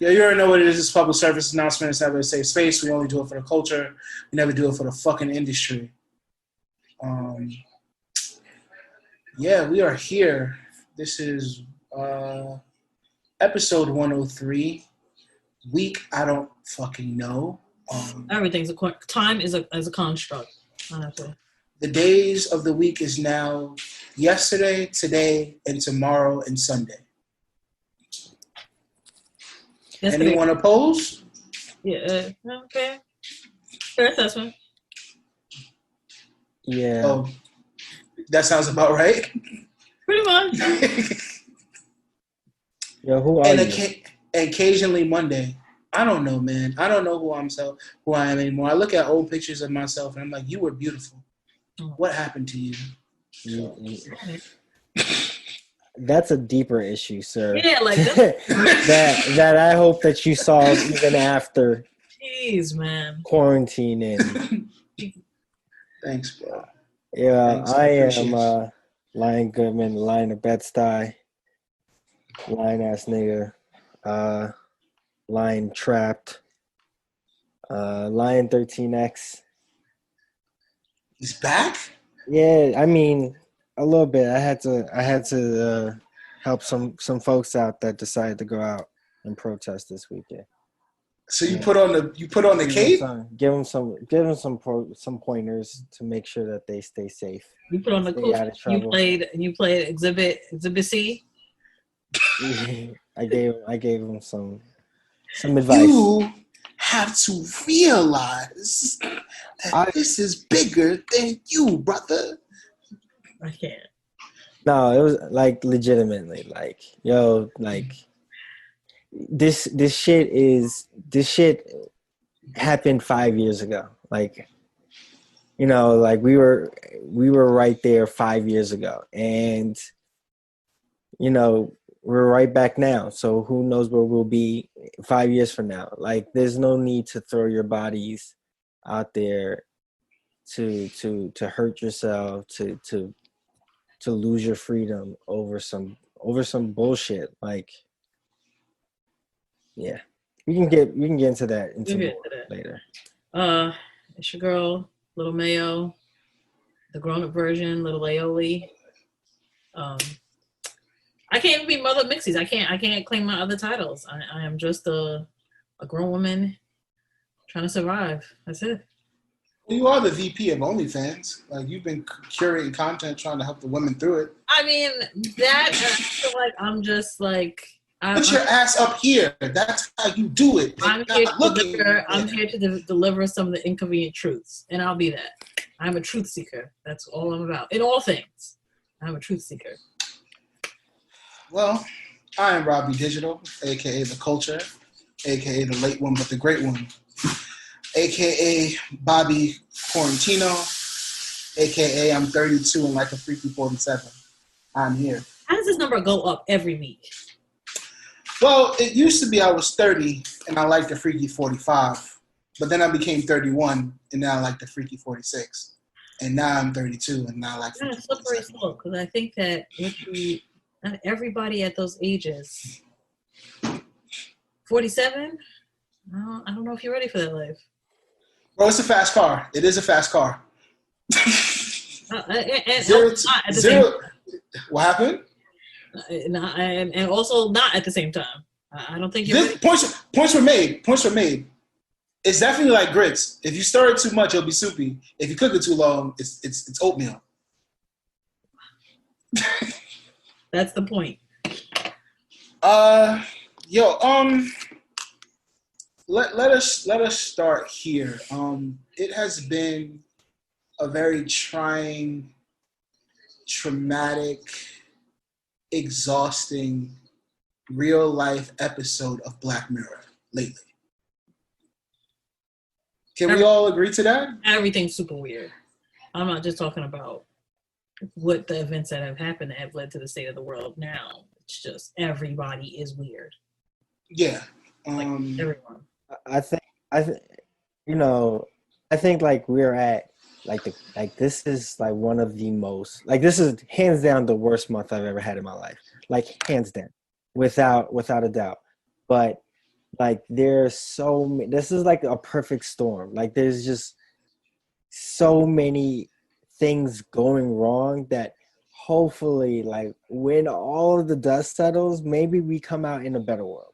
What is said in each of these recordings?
Yeah, you already know what it is. It's public service announcement. It's never a safe space. We only do it for the culture. We never do it for the fucking industry. Yeah, we are here. This is episode 103. Week, I don't fucking know. Everything's time is a construct. Honestly, the days of the week is now yesterday, today, and tomorrow and Sunday. yesterday. Anyone opposed? Yeah. Okay. Fair assessment. Yeah. Oh, that sounds about right. Pretty much. Yo, who are you? Occasionally Monday. I don't know, man. I don't know who I am anymore. I look at old pictures of myself and I'm like, you were beautiful. What happened to you? That's a deeper issue, sir. Yeah, like that I hope that you solve even after. Jeez, man. Quarantining. Thanks, bro. Yeah, Thanks, I am Lion Goodman, Lion of Bed-Stuy, Lion ass nigga, Lion Trapped, Lion 13X. He's back? Yeah, I mean a little bit. I had to help some folks out that decided to go out and protest this weekend. So you put on the cape? Give them some pointers to make sure that they stay safe. You put on the cool. You played Exhibit C. I gave them some advice. You have to realize that this is bigger than you, brother. I can't. No, it was like legitimately like, yo, like this shit happened 5 years ago. Like, you know, like we were right there 5 years ago, and you know, we're right back now. So who knows where we'll be 5 years from now? Like, there's no need to throw your bodies out there to hurt yourself, to lose your freedom over some bullshit. Like, yeah, we can get into that later. It's your girl, Little Mayo, the grown-up version, Little Aioli. I can't even be Mother Mixies. I can't claim my other titles. I am just a grown woman trying to survive. That's it. Well, you are the VP of OnlyFans. Like, you've been curating content, trying to help the women through it. I mean, that I feel like I'm just like. Put your ass up here. That's how you do it. I'm here to deliver some of the inconvenient truths, and I'll be that. I'm a truth seeker. That's all I'm about. In all things, I'm a truth seeker. Well, I am Robbie Digital, a.k.a. The Culture, a.k.a. The Late One but the Great One, a.k.a. Bobby Quarantino, a.k.a. I'm 32 and like a freaky 47. I'm here. How does this number go up every week? Well, it used to be I was 30 and I liked the freaky 45, but then I became 31 and now I like the freaky 46. And now I'm 32 and now I like freaky 47. Slippery slope, because I think that not everybody at those ages. 47? I don't know if you're ready for that life. Bro, it's a fast car. It is a fast car. What happened? And also not at the same time. I don't think points were made. It's definitely like grits. If you stir it too much, it'll be soupy. If you cook it too long, it's oatmeal. That's the point. Let us start here. It has been a very trying, traumatic, exhausting, real life episode of Black Mirror lately. Can we all agree to that? Everything's super weird. I'm not just talking about what the events that have happened that have led to the state of the world now. It's just everybody is weird. Yeah. Like everyone. I think like we're at this is like one of the most, like, this is hands down the worst month I've ever had in my life. Like, hands down. Without a doubt. But Like there's so many, this is like a perfect storm. Like there's just so many things going wrong that hopefully, like when all of the dust settles, maybe we come out in a better world.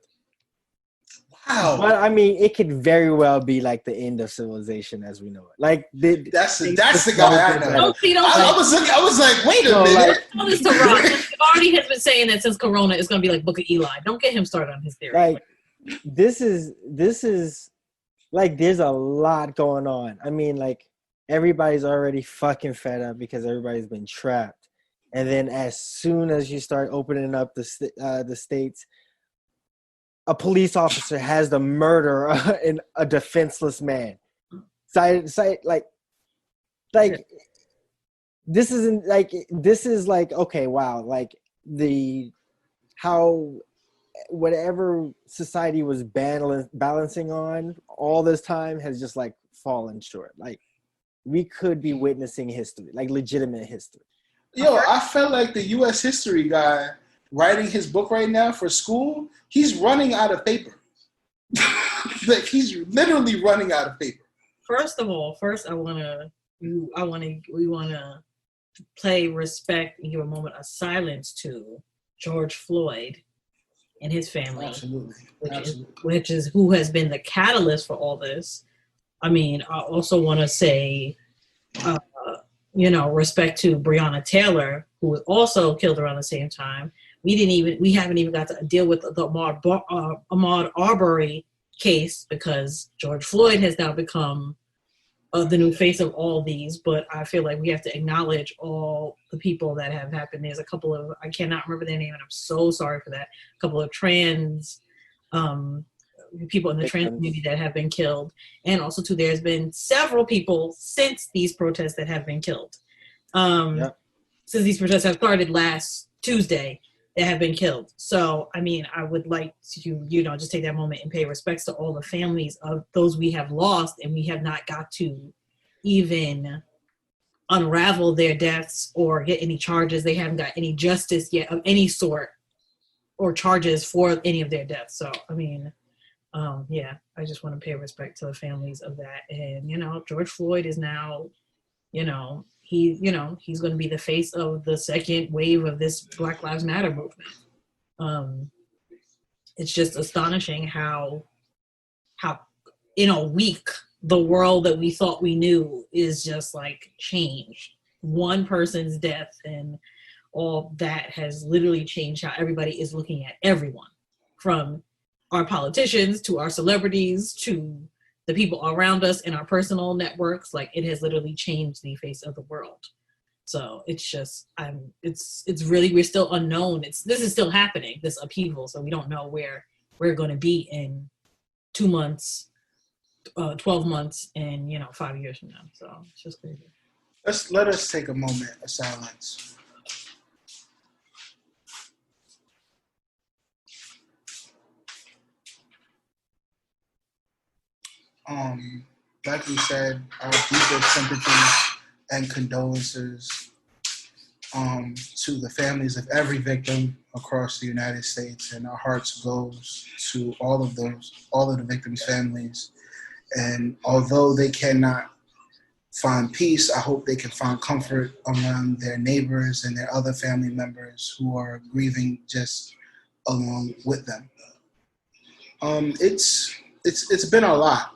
Wow. But I mean, it could very well be like the end of civilization as we know it. Like that's the guy I know. I was like, wait a minute. Tell this to Rob. He already has been saying that since Corona is going to be like Book of Eli. Don't get him started on his theory. Like this is like there's a lot going on. I mean, like everybody's already fucking fed up because everybody's been trapped, and then as soon as you start opening up the states, a police officer has the murder in a defenseless man. Like this isn't like, this is like, okay, wow, like how whatever society was balancing on all this time has just like fallen short. Like we could be witnessing history, like legitimate history. Yo, I felt like the U.S. history guy writing his book right now for school, he's running out of paper. Like he's literally running out of paper. First of all, we want to play respect and give a moment of silence to George Floyd and his family. Absolutely. Which is who has been the catalyst for all this. I mean, I also want to say, respect to Breonna Taylor, who was also killed around the same time. We haven't even got to deal with the Ahmaud Arbery case because George Floyd has now become the new face of all these. But I feel like we have to acknowledge all the people that have happened. There's a couple of, I cannot remember their name, and I'm so sorry for that. A couple of trans people in the trans community that have been killed, and also too, there's been several people since these protests that have been killed. Since these protests have started last Tuesday, that have been killed. So, I mean, I would like to, just take that moment and pay respects to all the families of those we have lost, and we have not got to even unravel their deaths or get any charges. They haven't got any justice yet of any sort or charges for any of their deaths. So, I mean, I just want to pay respect to the families of that. And, George Floyd is now, he's going to be the face of the second wave of this Black Lives Matter movement. It's just astonishing how in a week, the world that we thought we knew is just like changed. One person's death and all that has literally changed how everybody is looking at everyone, from our politicians to our celebrities to the people around us in our personal networks. Like, it has literally changed the face of the world. So it's just, it's really, we're still unknown. This is still happening, this upheaval. So we don't know where we're going to be in 2 months, 12 months, and 5 years from now. So it's just crazy. Let us take a moment of silence. Like we said, our deepest sympathies and condolences to the families of every victim across the United States, and our hearts goes to all of the victims' families. And although they cannot find peace, I hope they can find comfort around their neighbors and their other family members who are grieving just along with them. It's been a lot.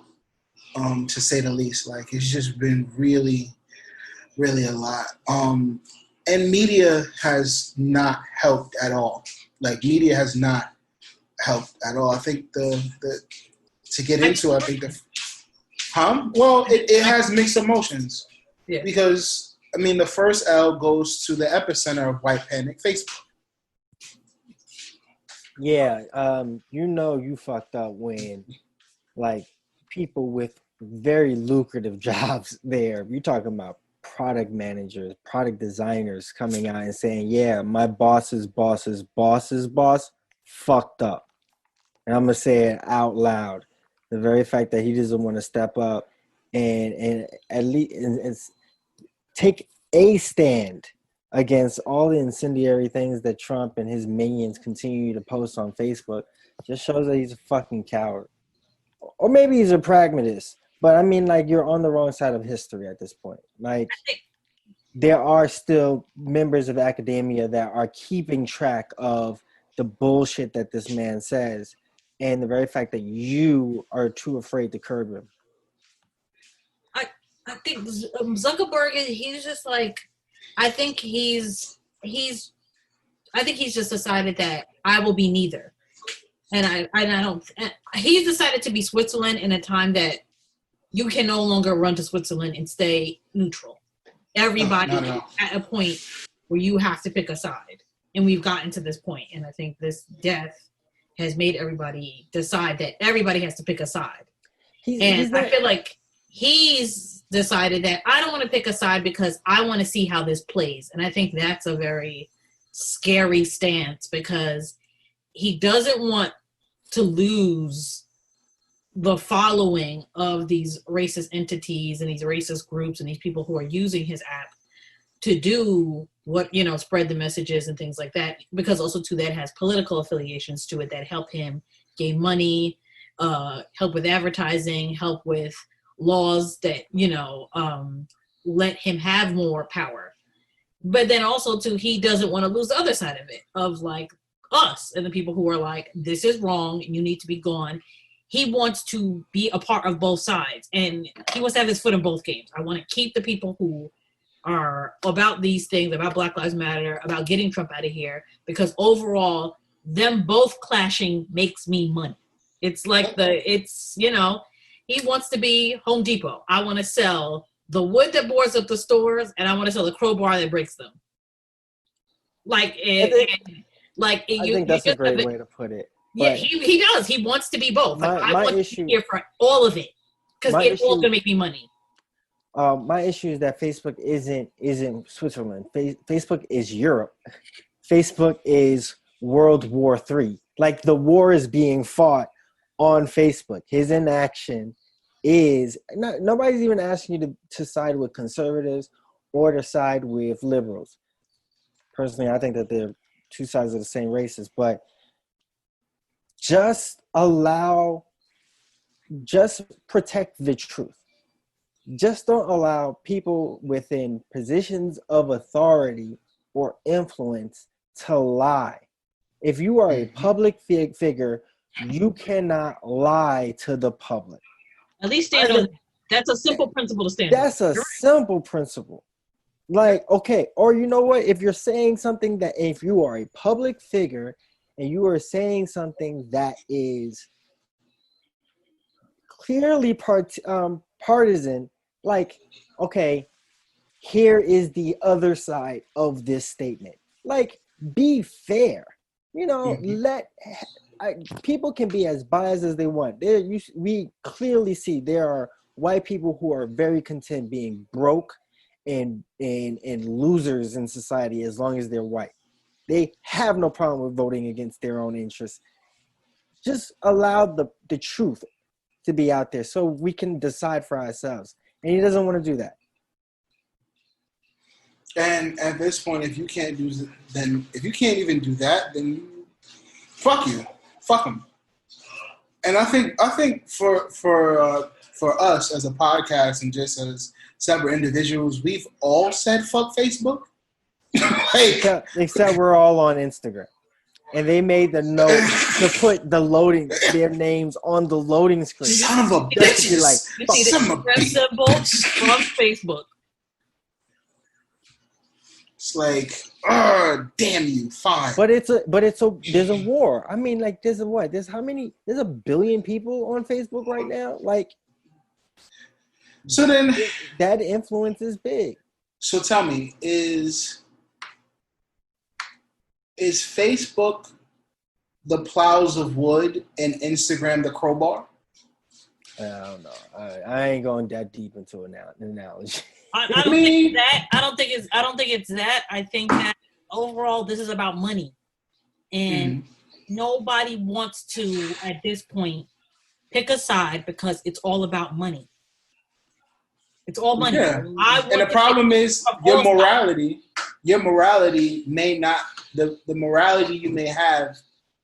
To say the least. Like, it's just been really, really a lot. And media has not helped at all. Like, media has not helped at all. I think to get into it, I think well, it has mixed emotions. Yeah. Because, I mean, the first L goes to the epicenter of white panic, Facebook. Yeah, you fucked up when, like, people with very lucrative jobs there. You're talking about product managers, product designers coming out and saying, yeah, my boss's boss's boss's boss fucked up. And I'm going to say it out loud. The very fact that he doesn't want to step up and at least and take a stand against all the incendiary things that Trump and his minions continue to post on Facebook just shows that he's a fucking coward. Or maybe he's a pragmatist. But I mean, like, you're on the wrong side of history at this point. Like, there are still members of academia that are keeping track of the bullshit that this man says, and the very fact that you are too afraid to curb him. I think Zuckerberg, he's just like, I think he's just decided that I will be neither. And I don't, he's decided to be Switzerland in a time that you can no longer run to Switzerland and stay neutral. Everybody No. at a point where you have to pick a side. And we've gotten to this point. And I think this death has made everybody decide that everybody has to pick a side. I feel like he's decided that I don't want to pick a side because I want to see how this plays. And I think that's a very scary stance because he doesn't want to lose the following of these racist entities and these racist groups and these people who are using his app to do what, spread the messages and things like that, because also too that has political affiliations to it that help him gain money, help with advertising, help with laws that, let him have more power. But then also too, he doesn't want to lose the other side of it, of like us and the people who are like, this is wrong and you need to be gone. He wants to be a part of both sides and he wants to have his foot in both games. I want to keep the people who are about these things, about Black Lives Matter, about getting Trump out of here, because overall, them both clashing makes me money. It's like he wants to be Home Depot. I want to sell the wood that boards up the stores, and I want to sell the crowbar that breaks them. I think that's a great way to put it. Yeah, he does. He wants to be both. I want to be here for all of it because it's all going to make me money. My issue is that Facebook isn't Switzerland. Facebook is Europe. Facebook is World War III. Like, the war is being fought on Facebook. His inaction is nobody's even asking you to side with conservatives or to side with liberals. Personally, I think that they're two sides of the same races, but just protect the truth. Just don't allow people within positions of authority or influence to lie. If you are a public figure, you cannot lie to the public. At least stand on that. That's a simple principle to stand on. That's a simple principle. Like, okay, or you know what? If you're saying something that, if you are a public figure and you are saying something that is clearly partisan, like, okay, here is the other side of this statement. Like, be fair. People can be as biased as they want. We clearly see there are white people who are very content being broke and losers in society as long as they're white. They have no problem with voting against their own interests. Just allow the truth to be out there so we can decide for ourselves. And he doesn't want to do that. And at this point, if you can't even do that, then fuck you, fuck him. And I think for us as a podcast and just as separate individuals, we've all said fuck Facebook. Except we're all on Instagram. And they made the note to put their names on the loading screen. Son of a bitch! Son of a bitch! From Facebook. It's like, damn you, fine. But there's a war. I mean, like, there's a billion people on Facebook right now. Like, so then that influence is big. So tell me, is Facebook the plows of wood and Instagram the crowbar? I don't know. I ain't going that deep into an analogy. I don't think that. I don't think it's that. I think that overall this is about money, and nobody wants to at this point pick a side because it's all about money. It's all money. Yeah. And the problem is your morality. your morality may not the morality you may have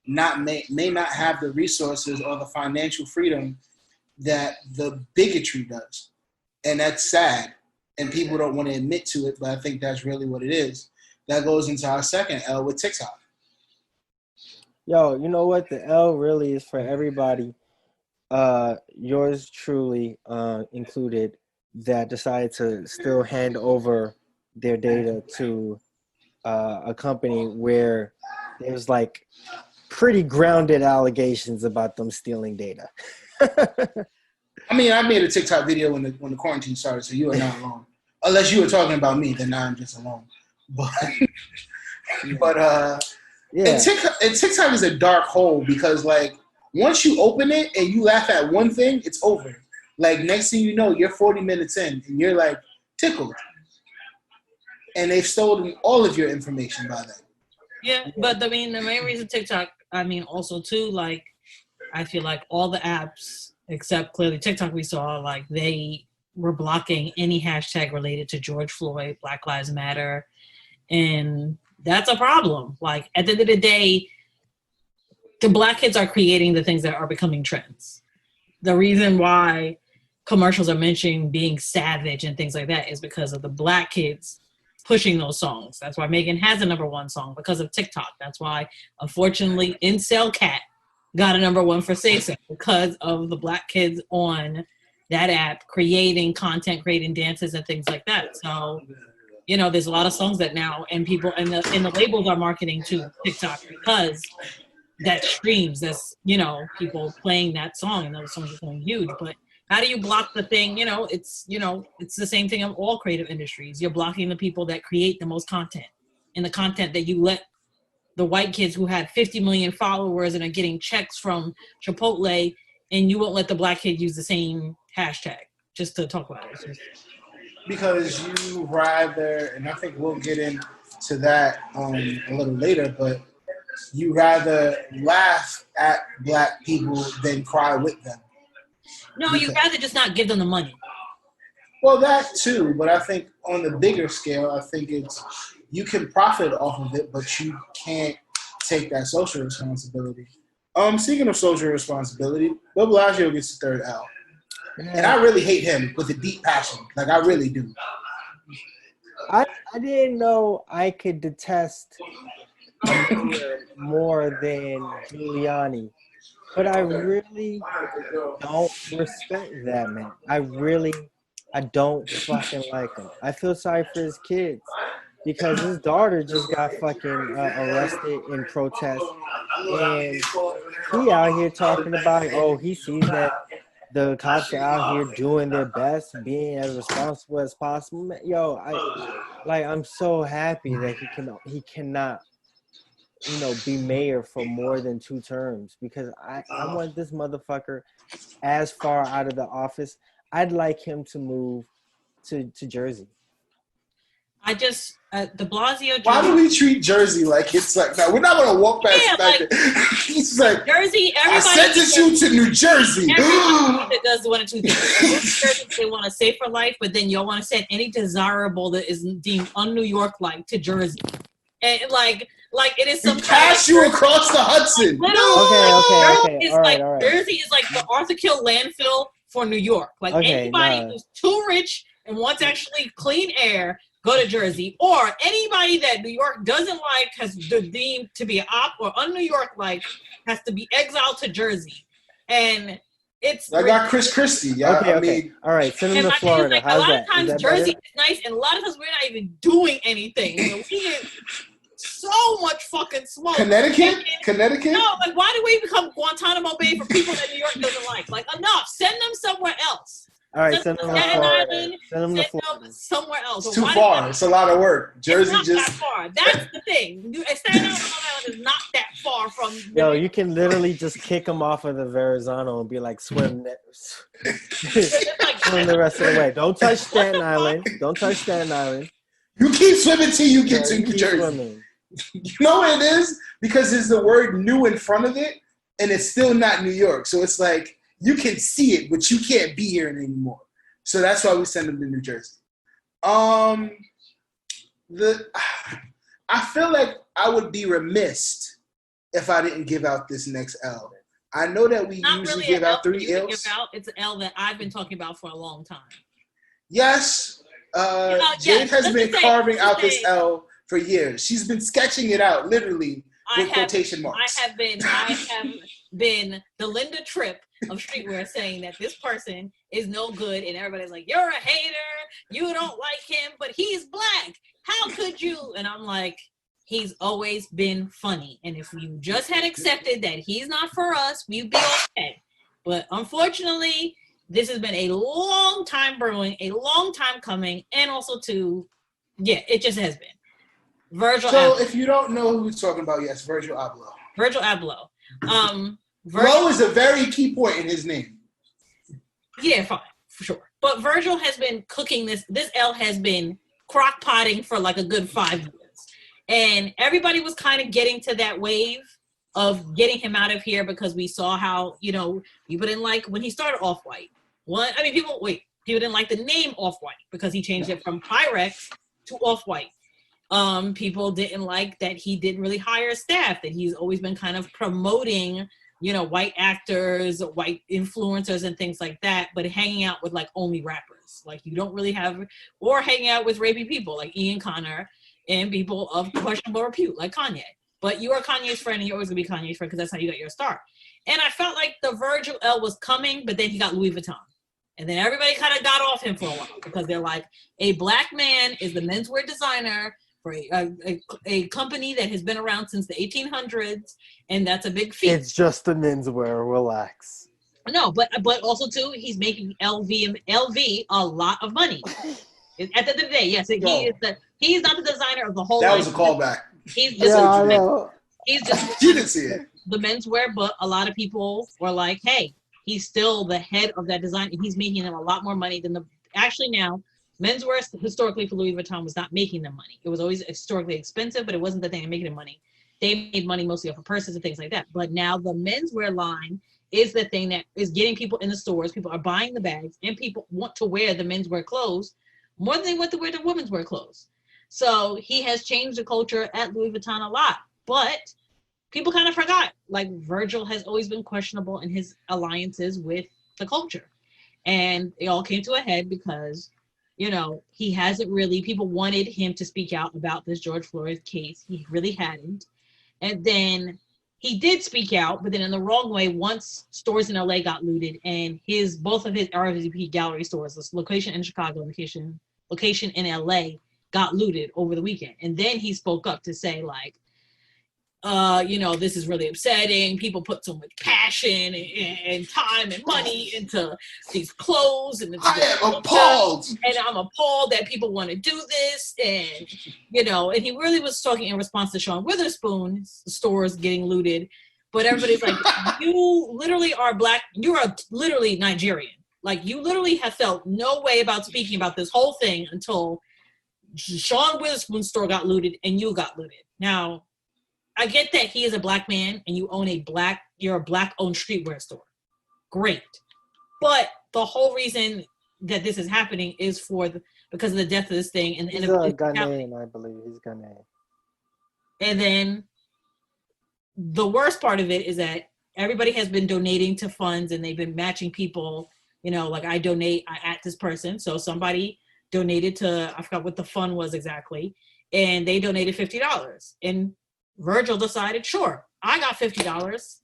may not have the resources or the financial freedom that the bigotry does. And that's sad. And people don't want to admit to it, but I think that's really what it is. That goes into our second L with TikTok. Yo, you know what? The L really is for everybody. Yours truly included, that decided to still hand over their data to a company where there's like pretty grounded allegations about them stealing data. I mean, I made a TikTok video when the quarantine started, so you are not alone. Unless you were talking about me, then now I'm just alone. But Yeah. And TikTok is a dark hole because like once you open it and you laugh at one thing, it's over. Like next thing you know, you're 40 minutes in and you're like tickled. And they've stolen all of your information by then. Yeah, but I mean, the main reason TikTok, I mean, also too, like, I feel like all the apps, except clearly TikTok we saw, like, they were blocking any hashtag related to George Floyd, Black Lives Matter, and that's a problem. Like, at the end of the day, the Black kids are creating the things that are becoming trends. The reason why commercials are mentioning being savage and things like that is because of the Black kids pushing those songs. That's why Megan has a #1 song, because of TikTok. That's why, unfortunately, Incel Cat got a #1 for Say So, because of the Black kids on that app creating content, creating dances and things like that. So, you know, there's a lot of songs that now, and people and the labels are marketing to TikTok because that streams. That's, you know, people playing that song, and those songs are going huge. But how do you block the thing? You know, it's the same thing in all creative industries. You're blocking the people that create the most content, and the content that you let the white kids who had 50 million followers and are getting checks from Chipotle, and you won't let the Black kid use the same hashtag just to talk about it. Because you rather, and I think we'll get into that a little later, but you rather laugh at Black people than cry with them. No, you'd rather just not give them the money. Well, that too, but I think on the bigger scale, I think it's you can profit off of it, but you can't take that social responsibility. Speaking of social responsibility, Bill Blasio gets the third L. And I really hate him with a deep passion. Like, I really do. I didn't know I could detest a mayor more than Giuliani. But I really don't respect that man. I don't fucking like him. I feel sorry for his kids because his daughter just got fucking arrested in protest, and he out here talking about, oh, he sees that the cops are out here doing their best, being as responsible as possible. Yo, I'm so happy that he cannot, you know, be mayor for more than 2 terms, because I want this motherfucker as far out of the office. I'd like him to move to Jersey. I just de Blasio. Why do we treat Jersey like it's like that? We're not gonna walk past like, he's like Jersey. Everybody I sent you to New Jersey. Everybody that does one of two things. They want a safer life, but then you'll want to send any desirable that is deemed un-New York-like to Jersey, and like it is some pass you across the Hudson. Okay. All right. Jersey is like the Arthur Kill landfill for New York. Like anybody who's too rich and wants actually clean air, go to Jersey. Or anybody that New York doesn't like, has deemed to be an op or un-New York-like, has to be exiled to Jersey. And it's... I got Chris Christie. Yeah, okay. I mean, all right, send him to Florida. Like, a lot of times Jersey is nice, and a lot of times we're not even doing anything. So we get so much fucking smoke. Connecticut? No, like, why do we become Guantanamo Bay for people that New York doesn't like? Like, enough. Send them somewhere else. All right, send them to Florida. Send them to Florida. Somewhere else. It's too far. It's a lot of work. Jersey it's not that far. That's the thing. Staten Island is not that far from. Yo, you can literally just kick them off of the Verrazano and be like, swim the rest of the way. Don't touch Staten Island. You keep swimming till you get to New Jersey. Swimming. You know what it is? Because there's the word new in front of it, and it's still not New York. So it's like, you can see it, but you can't be here anymore. So that's why we send them to New Jersey. I feel like I would be remiss if I didn't give out this next L. I know that we Not usually really give out 3 L's. Give out. It's an L that I've been talking about for a long time. Yes, Jade has been carving out this L for years. She's been sketching it out, literally, with quotation marks. I have been the Linda Tripp of streetwear, saying that this person is no good, and everybody's like, "You're a hater. You don't like him, but he's black. How could you?" And I'm like, he's always been funny, and if you just had accepted that he's not for us, we'd be okay. But unfortunately, this has been a long time brewing, a long time coming, and also it just has been. Virgil Abloh. If you don't know who he's talking about, yes, Virgil Abloh. Virgil Abloh. Low is a very key point in his name. Yeah, fine, for sure. But Virgil has been cooking this. This L has been crock potting for like a good 5 years. And everybody was kind of getting to that wave of getting him out of here because we saw how, people didn't like when he started Off-White. People didn't like the name Off-White because he changed it from Pyrex to Off-White. People didn't like that he didn't really hire staff, that he's always been kind of promoting, white actors, white influencers and things like that, but hanging out with like only rappers. Like you don't really have, or hanging out with rapey people like Ian Connor and people of questionable repute like Kanye. But you are Kanye's friend and you're always gonna be Kanye's friend because that's how you got your start. And I felt like the Virgil L was coming, but then he got Louis Vuitton. And then everybody kind of got off him for a while because they're like, a black man is the menswear designer for a company that has been around since the 1800s, and that's a big feat. It's just the menswear, relax. No, but also too, he's making LV a lot of money. At the end of the day, yes, he's not the designer of the whole. That was a callback. He's just you didn't see it. The menswear, but a lot of people were like, hey, he's still the head of that design, and he's making them a lot more money than now. Menswear historically for Louis Vuitton was not making them money. It was always historically expensive, but it wasn't that they were making them money. They made money mostly off of purses and things like that. But now the menswear line is the thing that is getting people in the stores. People are buying the bags, and people want to wear the menswear clothes more than they want to wear the women's wear clothes. So he has changed the culture at Louis Vuitton a lot. But people kind of forgot, like Virgil has always been questionable in his alliances with the culture. And it all came to a head because he hasn't really, people wanted him to speak out about this George Floyd case. He really hadn't. And then he did speak out, but then in the wrong way once stores in LA got looted and both of his RSVP gallery stores, this location in Chicago, location in LA, got looted over the weekend. And then he spoke up to say like, this is really upsetting. People put so much passion and time and money into these clothes, and I am appalled. And I'm appalled that people want to do this, and and he really was talking in response to Sean Witherspoon's stores getting looted. But everybody's like, you literally are black. You are literally Nigerian. Like you literally have felt no way about speaking about this whole thing until Sean Witherspoon's store got looted and you got looted. Now, I get that he is a black man and you're a black owned streetwear store. Great. But the whole reason that this is happening is because of the death of this thing. And he's a Ghanaian, I believe. He's Ghanaian. And then the worst part of it is that everybody has been donating to funds and they've been matching people, like I at this person. So somebody donated to, I forgot what the fund was exactly. And they donated $50. And Virgil decided, sure, I got $50.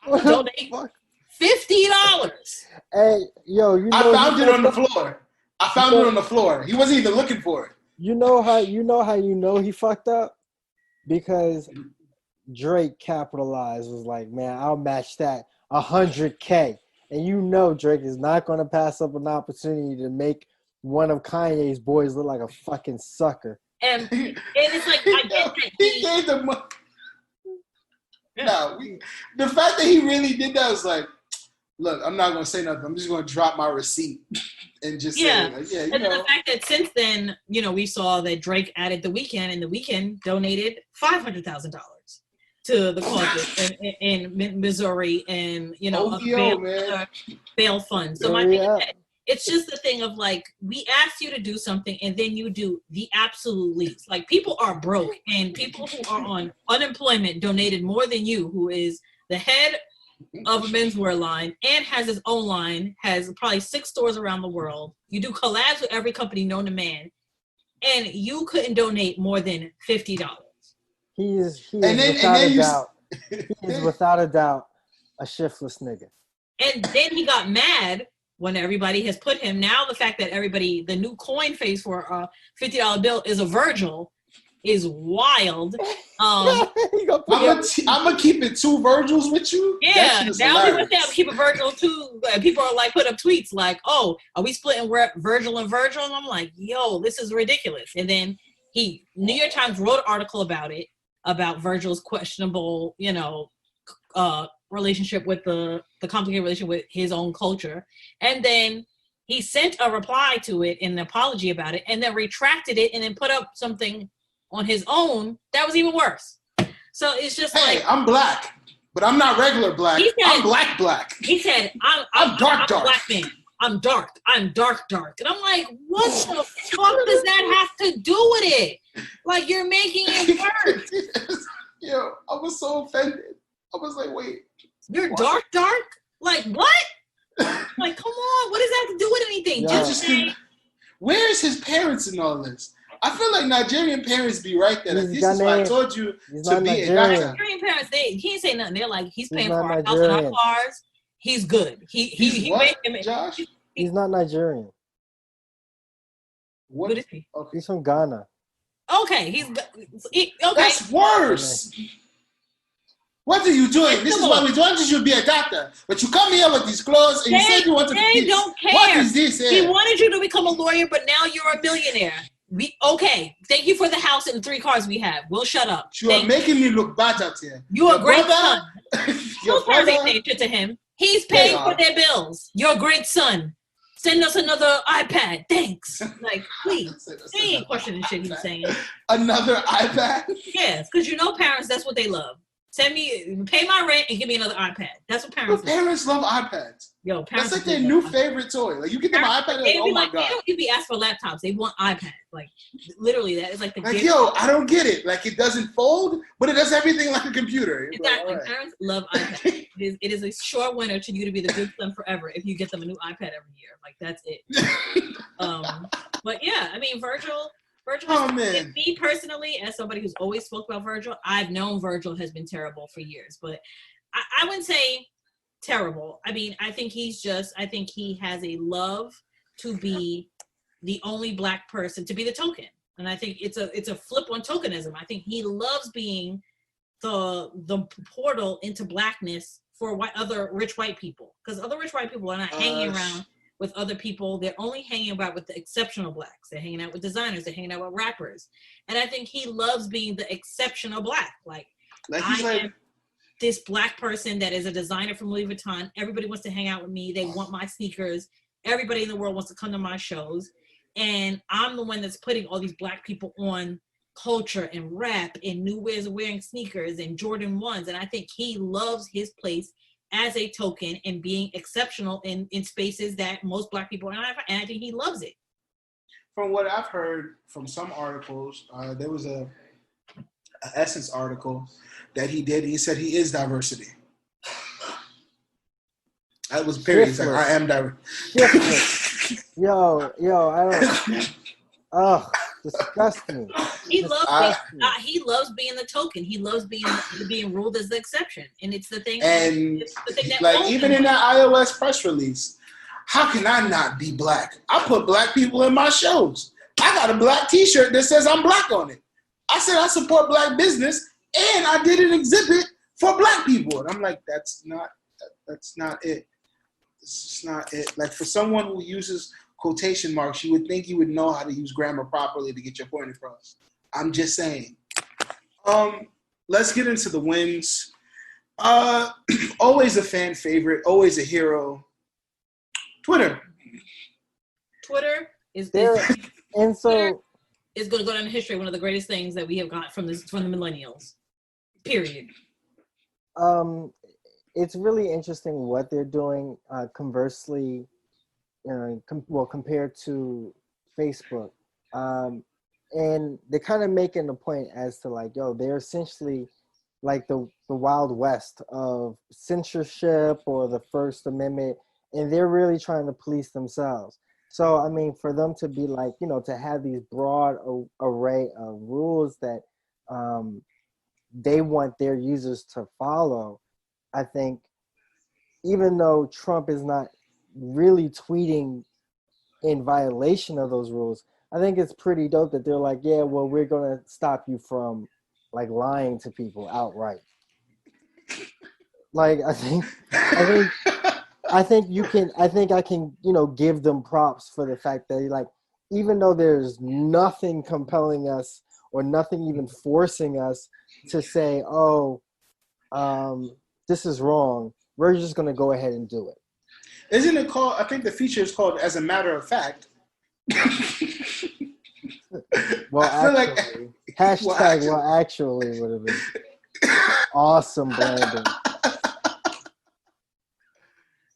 I'll donate $50. Hey, yo, I found it on the floor. I found it on the floor. He wasn't even looking for it. You know how he fucked up? Because Drake capitalized, was like, man, I'll match that $100K. And Drake is not going to pass up an opportunity to make one of Kanye's boys look like a fucking sucker. And it's like, I get that he gave the money. No, the fact that he really did that was like, look, I'm not going to say nothing. I'm just going to drop my receipt and just say, like, And then the fact that since then, we saw that Drake added The Weeknd, and The Weeknd donated $500,000 to the causes in Missouri and, OVO, bail funds. So my thing is that it's just the thing of like, we asked you to do something and then you do the absolute least. Like, people are broke, and people who are on unemployment donated more than you, who is the head of a menswear line and has his own line, has probably 6 stores around the world. You do collabs with every company known to man, and you couldn't donate more than $50. He is without a doubt a shiftless nigga. And then he got mad when everybody has put him. Now the fact that the new coin face for a $50 bill is a Virgil is wild. I'm gonna keep it 2 Virgils with you. Yeah, now people say I'm keep a Virgil too. People are like, put up tweets like, "Oh, are we splitting Virgil and Virgil?" And I'm like, "Yo, this is ridiculous." And then New York Times wrote an article about it, about Virgil's questionable, relationship with the complicated relationship with his own culture, and then he sent a reply to it, an apology about it, and then retracted it, and then put up something on his own that was even worse. So it's just I'm black, but I'm not regular black. I'm black. He said, I'm dark. I'm a black man. I'm dark. I'm dark. And I'm like, what the fuck does that have to do with it? Like, you're making it worse. Yo, I was so offended. I was like, wait. You're dark? Like, what? Like, come on. What does that have to do with anything? Yeah. Just say, where's his parents in all this? I feel like Nigerian parents be right there. Like, this is why I told you to be a doctor. Nigerian parents, he ain't say nothing. They're like, he's paying for our house and our cars. He's good. He what, Josh? He's not Nigerian. What is he? Okay. He's from Ghana. Okay, okay. That's worse. What are you doing? This is what we want you to be a doctor. But you come here with these clothes and you said you want to be. They don't care. What is this? He wanted you to become a lawyer, but now you're a millionaire. Okay, thank you for the house and the 3 cars we have. We'll shut up. You are making me look bad out here. You're a great son. Your brother ain't paying shit to him. He's paying for their bills. You're a great son. Send us another iPad. Thanks. Like, please. They ain't questioning shit he's saying. Another iPad? Yes, because parents, that's what they love. Pay my rent and give me another iPad. That's what parents love. Parents love iPads. Yo, parents. That's like their new favorite toy. Like, you get them an iPad, like, oh my God. They don't even ask for laptops. They want iPads. Like, literally, that is like the gift. Yo, I don't get it. Like, it doesn't fold, but it does everything like a computer. Exactly. Like, parents love iPads. It is a sure winner to you to be the good son forever if you get them a new iPad every year. Like, that's it. But yeah, I mean, Virgil, me personally, as somebody who's always spoke about Virgil, I've known Virgil has been terrible for years, but I wouldn't say terrible. I mean, I think he has a love to be the only black person, to be the token. And I think it's a flip on tokenism. I think he loves being the portal into blackness for other rich white people, because other rich white people are not hanging around with other people. They're only hanging out with the exceptional blacks. They're hanging out with designers. They're hanging out with rappers. And I think he loves being the exceptional black. Like I am this black person that is a designer from Louis Vuitton. Everybody wants to hang out with me. They want my sneakers. Everybody in the world wants to come to my shows. And I'm the one that's putting all these black people on culture and rap and new ways of wearing sneakers and Jordan 1s. And I think he loves his place as a token and being exceptional in spaces that most black people are not. And I think he loves it. From what I've heard from some articles, there was a Essence article that he did. He said he is diversity. That was period. He's like, I am diverse. Yo, I don't. Disgusting. He loves being the token. He loves being ruled as the exception, and it's the thing. And like even in that iOS press release, how can I not be black? I put black people in my shows. I got a black T-shirt that says I'm black on it. I said I support black business, and I did an exhibit for black people. And I'm like, that's not it. It's just not it. Like, for someone who uses quotation marks, you would think you would know how to use grammar properly to get your point across. I'm just saying. Let's get into the wins. Always a fan favorite, always a hero. Twitter is there, and so Twitter is going to go down in history, one of the greatest things that we have got from the millennials. Period. It's really interesting what they're doing. Conversely, compared to Facebook. And they're kind of making the point as to like, yo, they're essentially like the Wild West of censorship or the First Amendment, and they're really trying to police themselves. So, I mean, for them to be like, to have these broad array of rules that they want their users to follow, I think, even though Trump is not really tweeting in violation of those rules, I think it's pretty dope that they're like, yeah, well, we're going to stop you from like lying to people outright. Like, I think I can, give them props for the fact that like, even though there's nothing compelling us or nothing even forcing us to say, oh, this is wrong, we're just going to go ahead and do it. Isn't it called, I think the feature is called As a Matter of Fact. Well, actually, actually would have been awesome branding.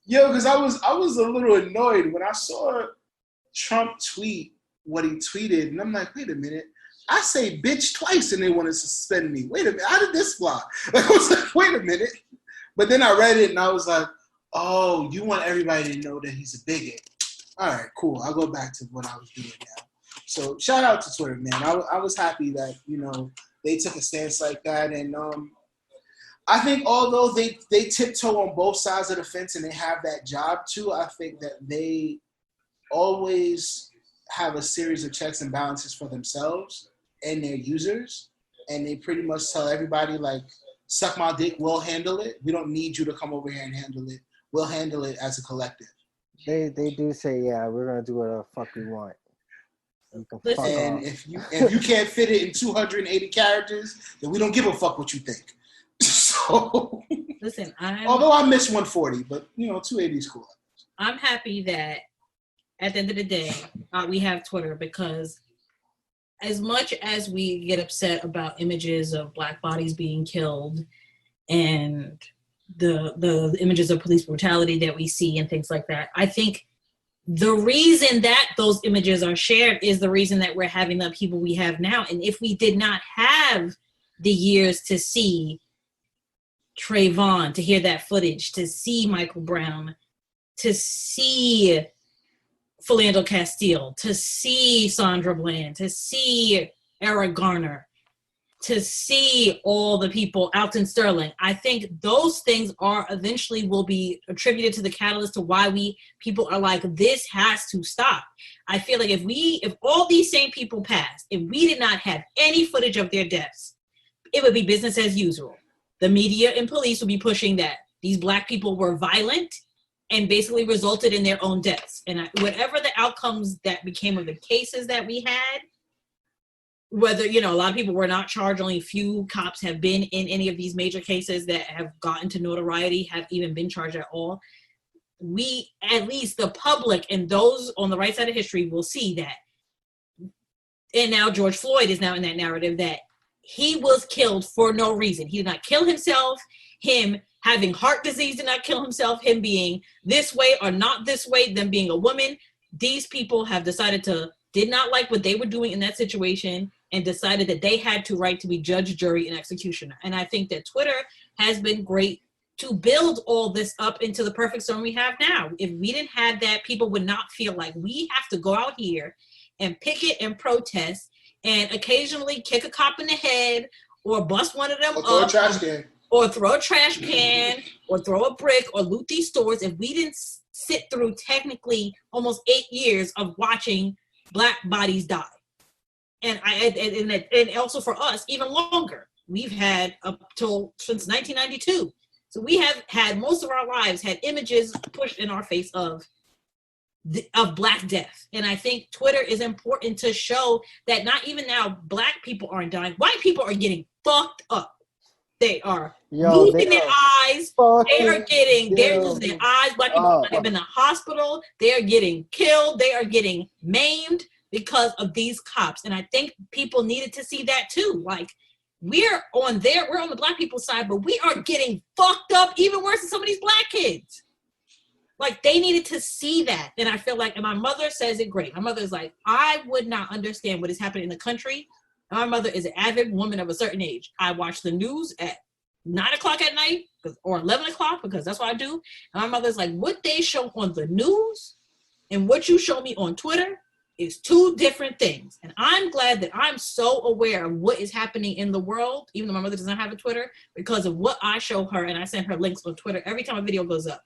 Yo, because I was a little annoyed when I saw Trump tweet what he tweeted, and I'm like, wait a minute, I say bitch twice and they want to suspend me. Wait a minute, how did this fly? I was like, wait a minute. But then I read it and I was like, oh, you want everybody to know that he's a bigot. All right, cool. I'll go back to what I was doing now. So shout out to Twitter, man. I was happy that, they took a stance like that. And I think although they tiptoe on both sides of the fence and they have that job too, I think that they always have a series of checks and balances for themselves and their users. And they pretty much tell everybody, like, suck my dick, we'll handle it. We don't need you to come over here and handle it. We'll handle it as a collective. They do say, yeah, we're gonna do whatever the fuck we want. And if you can't fit it in 280 characters, then we don't give a fuck what you think. So listen, although I miss 140, but 280 is cool. I'm happy that at the end of the day, we have Twitter, because as much as we get upset about images of Black bodies being killed and the images of police brutality that we see and things like that, I think the reason that those images are shared is the reason that we're having the people we have now. And if we did not have the years to see Trayvon, to hear that footage, to see Michael Brown, to see Philando Castile, to see Sandra Bland, to see Eric Garner, to see all the people, Alton Sterling, I think those things are eventually will be attributed to the catalyst to why people are like, this has to stop. I feel like if all these same people passed, if we did not have any footage of their deaths, it would be business as usual. The media and police would be pushing that these Black people were violent and basically resulted in their own deaths. And whatever the outcomes that became of the cases that we had, whether, a lot of people were not charged, only a few cops have been in any of these major cases that have gotten to notoriety, have even been charged at all. We, at least the public and those on the right side of history, will see that. And now George Floyd is now in that narrative that he was killed for no reason. He did not kill himself. Him having heart disease did not kill himself. Him being this way or not this way, them being a woman. These people have decided did not like what they were doing in that situation and decided that they had to right to be judge, jury, and executioner. And I think that Twitter has been great to build all this up into the perfect storm we have now. If we didn't have that, people would not feel like we have to go out here and picket and protest and occasionally kick a cop in the head or bust one of them up. Throw a trash can. Or throw a trash can or throw a brick or loot these stores. If we didn't sit through technically almost 8 years of watching Black bodies die. And also for us, even longer. We've had since 1992. So we have had most of our lives had images pushed in our face of Black death. And I think Twitter is important to show that not even now Black people aren't dying. White people are getting fucked up. They are losing their eyes. They are they're losing their eyes. Black people are in the hospital. They are getting killed. They are getting maimed because of these cops. And I think people needed to see that too. Like, we're on the Black people's side, but we are getting fucked up even worse than some of these Black kids. Like, they needed to see that. And I feel like, and my mother says it great. My mother is like, I would not understand what is happening in the country. And my mother is an avid woman of a certain age. I watch the news at 9 o'clock at night or 11 o'clock because that's what I do. And my mother's like, what they show on the news and what you show me on Twitter is two different things. And I'm glad that I'm so aware of what is happening in the world, even though my mother doesn't have a Twitter, because of what I show her. And I send her links on Twitter every time a video goes up.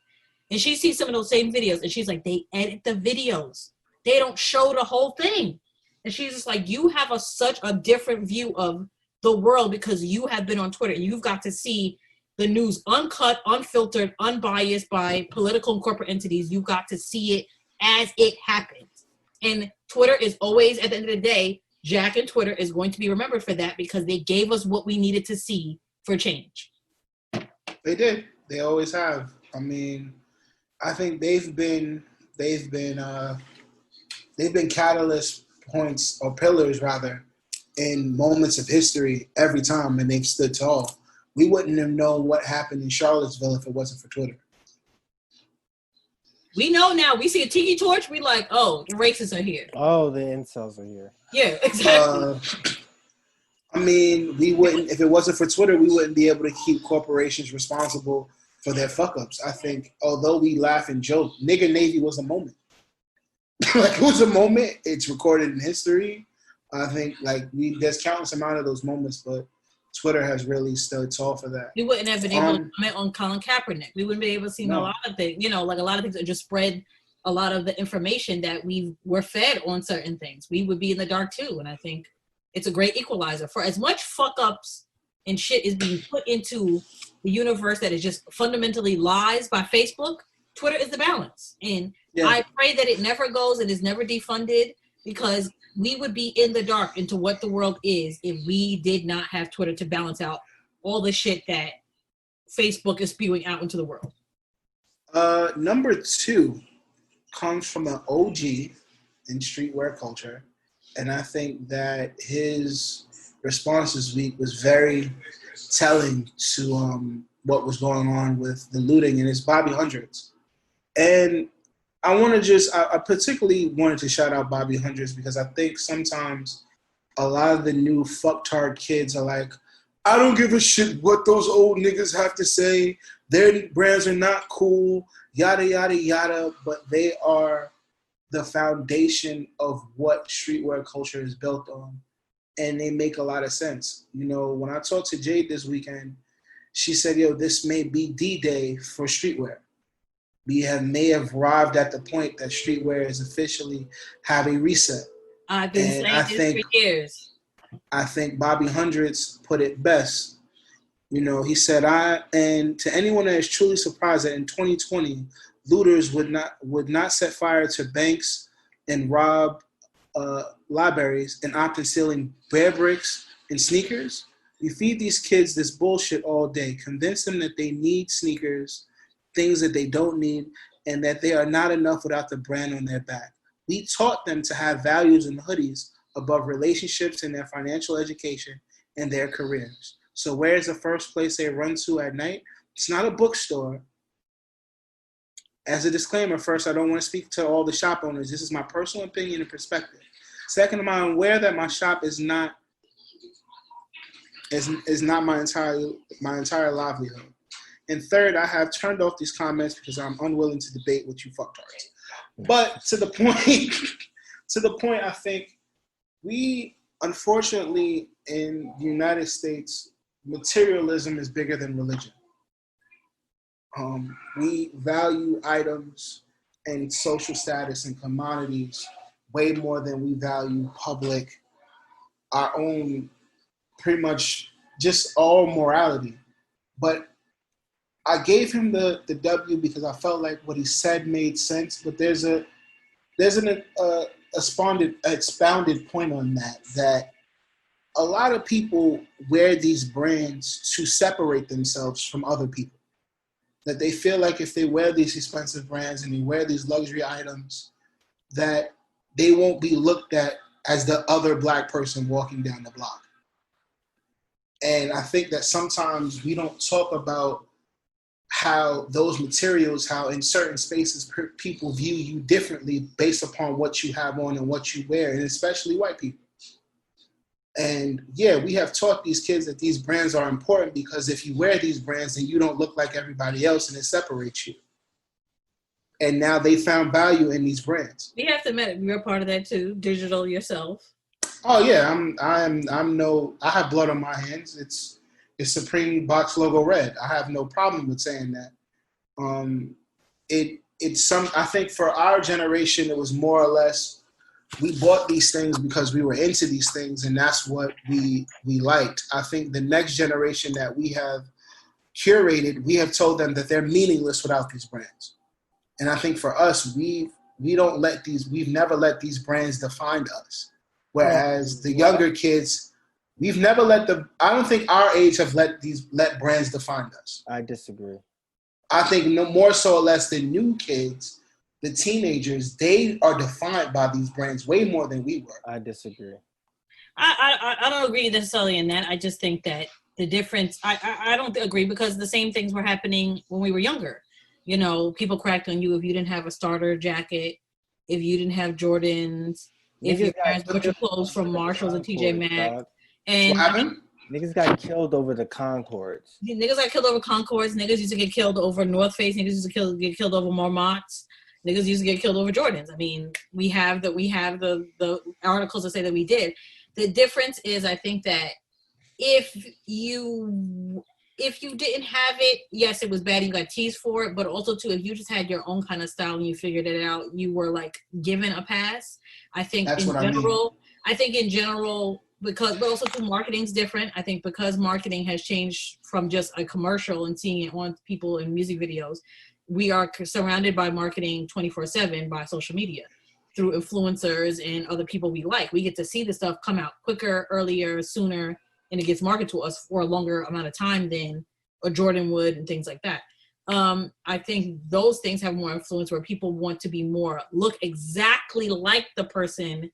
And she sees some of those same videos and she's like, they edit the videos. They don't show the whole thing. And she's just like, you have such a different view of the world because you have been on Twitter. You've got to see the news uncut, unfiltered, unbiased by political and corporate entities. You've got to see it as it happens. And Twitter is always, at the end of the day, Jack and Twitter is going to be remembered for that because they gave us what we needed to see for change. They did. They always have. I mean, I think they've been catalyst points or pillars rather in moments of history every time, and they've stood tall. We wouldn't have known what happened in Charlottesville if it wasn't for Twitter. We know now. We see a tiki torch, we like, oh, the racists are here. Oh, the incels are here. Yeah, exactly. I mean, we wouldn't, if it wasn't for Twitter, we wouldn't be able to keep corporations responsible for their fuck-ups. I think, although we laugh and joke, Nigger Navy was a moment. Like, it was a moment. It's recorded in history. I think, like, there's countless amount of those moments, but Twitter has really stood tall for that. We wouldn't have been able to comment on Colin Kaepernick. We wouldn't be able to see a lot of things, like a lot of things that just spread a lot of the information that we were fed on certain things. We would be in the dark too. And I think it's a great equalizer for as much fuck ups and shit is being put into the universe that is just fundamentally lies by Facebook. Twitter is the balance. And I pray that it never goes and is never defunded because we would be in the dark into what the world is if we did not have Twitter to balance out all the shit that Facebook is spewing out into the world. Number 2 comes from an OG in streetwear culture. And I think that his response this week was very telling to what was going on with the looting, and it's Bobby Hundreds. And I particularly wanted to shout out Bobby Hundreds because I think sometimes a lot of the new fucktard kids are like, I don't give a shit what those old niggas have to say. Their brands are not cool, yada, yada, yada, but they are the foundation of what streetwear culture is built on. And they make a lot of sense. When I talked to Jade this weekend, she said, yo, this may be D-Day for streetwear. We may have arrived at the point that streetwear is officially have a reset. I've been saying this for years. I think Bobby Hundreds put it best. He said, and to anyone that is truly surprised that in 2020, looters would not set fire to banks and rob libraries and opt in stealing bear bricks and sneakers. We feed these kids this bullshit all day, convince them that they need sneakers, things that they don't need, and that they are not enough without the brand on their back. We taught them to have values and hoodies above relationships and their financial education and their careers. So where is the first place they run to at night? It's not a bookstore. As a disclaimer, first, I don't want to speak to all the shop owners. This is my personal opinion and perspective. Second, I'm aware that my shop is not my entire livelihood. And third, I have turned off these comments because I'm unwilling to debate with you fucktards. But to the point, I think we, unfortunately, in the United States, materialism is bigger than religion. We value items and social status and commodities way more than we value our own, pretty much just all morality. But I gave him the W because I felt like what he said made sense. But there's an expounded point on that a lot of people wear these brands to separate themselves from other people. That they feel like if they wear these expensive brands and they wear these luxury items, that they won't be looked at as the other black person walking down the block. And I think that sometimes we don't talk about how those materials, how in certain spaces people view you differently based upon what you have on and what you wear, and especially white people. And yeah, we have taught these kids that these brands are important because if you wear these brands, then you don't look like everybody else and it separates you. And now they found value in these brands. You have to admit, you're a part of that too, digital yourself. Oh yeah, I have blood on my hands. It's Supreme box logo red. I have no problem with saying that. I think for our generation, it was more or less, we bought these things because we were into these things, and that's what we liked. I think the next generation that we have curated, we have told them that they're meaningless without these brands. And I think for us, we've never let these brands define us. Whereas the younger kids, I don't think our age have let brands define us. I disagree. I think no more so or less the new kids, the teenagers, they are defined by these brands way more than we were. I disagree. I don't agree necessarily in that. I just think that the difference, I don't agree because the same things were happening when we were younger. You know, people cracked on you if you didn't have a starter jacket, if you didn't have Jordans, if your parents bought your clothes from Marshalls and TJ Maxx. And what happened? Niggas got killed over the Concords. Niggas got killed over Concords. Niggas used to get killed over North Face. Niggas used to get killed over Marmots. Niggas used to get killed over Jordans. I mean, we have the articles that say that we did. The difference is, I think that if you didn't have it, yes, it was bad. You got teased for it, but also too, if you just had your own kind of style and you figured it out, you were like given a pass. I think in general, because, but also too, marketing's different. I think because marketing has changed from just a commercial and seeing it on people in music videos, we are surrounded by marketing 24/7 by social media through influencers and other people we like. We get to see the stuff come out quicker, earlier, sooner, and it gets marketed to us for a longer amount of time than a Jordan would and things like that. I think those things have more influence where people want to be more, look exactly like the person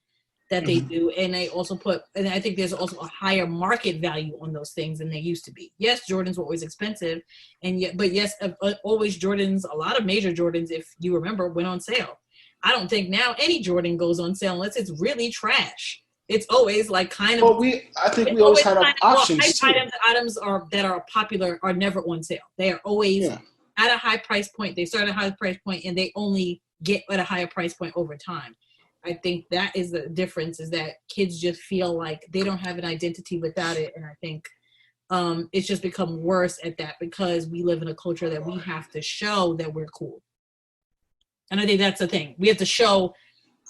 that they do. And they also and I think there's also a higher market value on those things than they used to be. Yes, Jordans were always expensive. But yes, always Jordans, a lot of major Jordans, if you remember, went on sale. I don't think now any Jordan goes on sale unless it's really trash. It's always like kind of. Well, I think we always had options too. Items that are popular are never on sale. They are always at a high price point. They start at a high price point and they only get at a higher price point over time. I think that is the difference, is that kids just feel like they don't have an identity without it. And I think it's just become worse at that because we live in a culture that we have to show that we're cool. And I think that's the thing. We have to show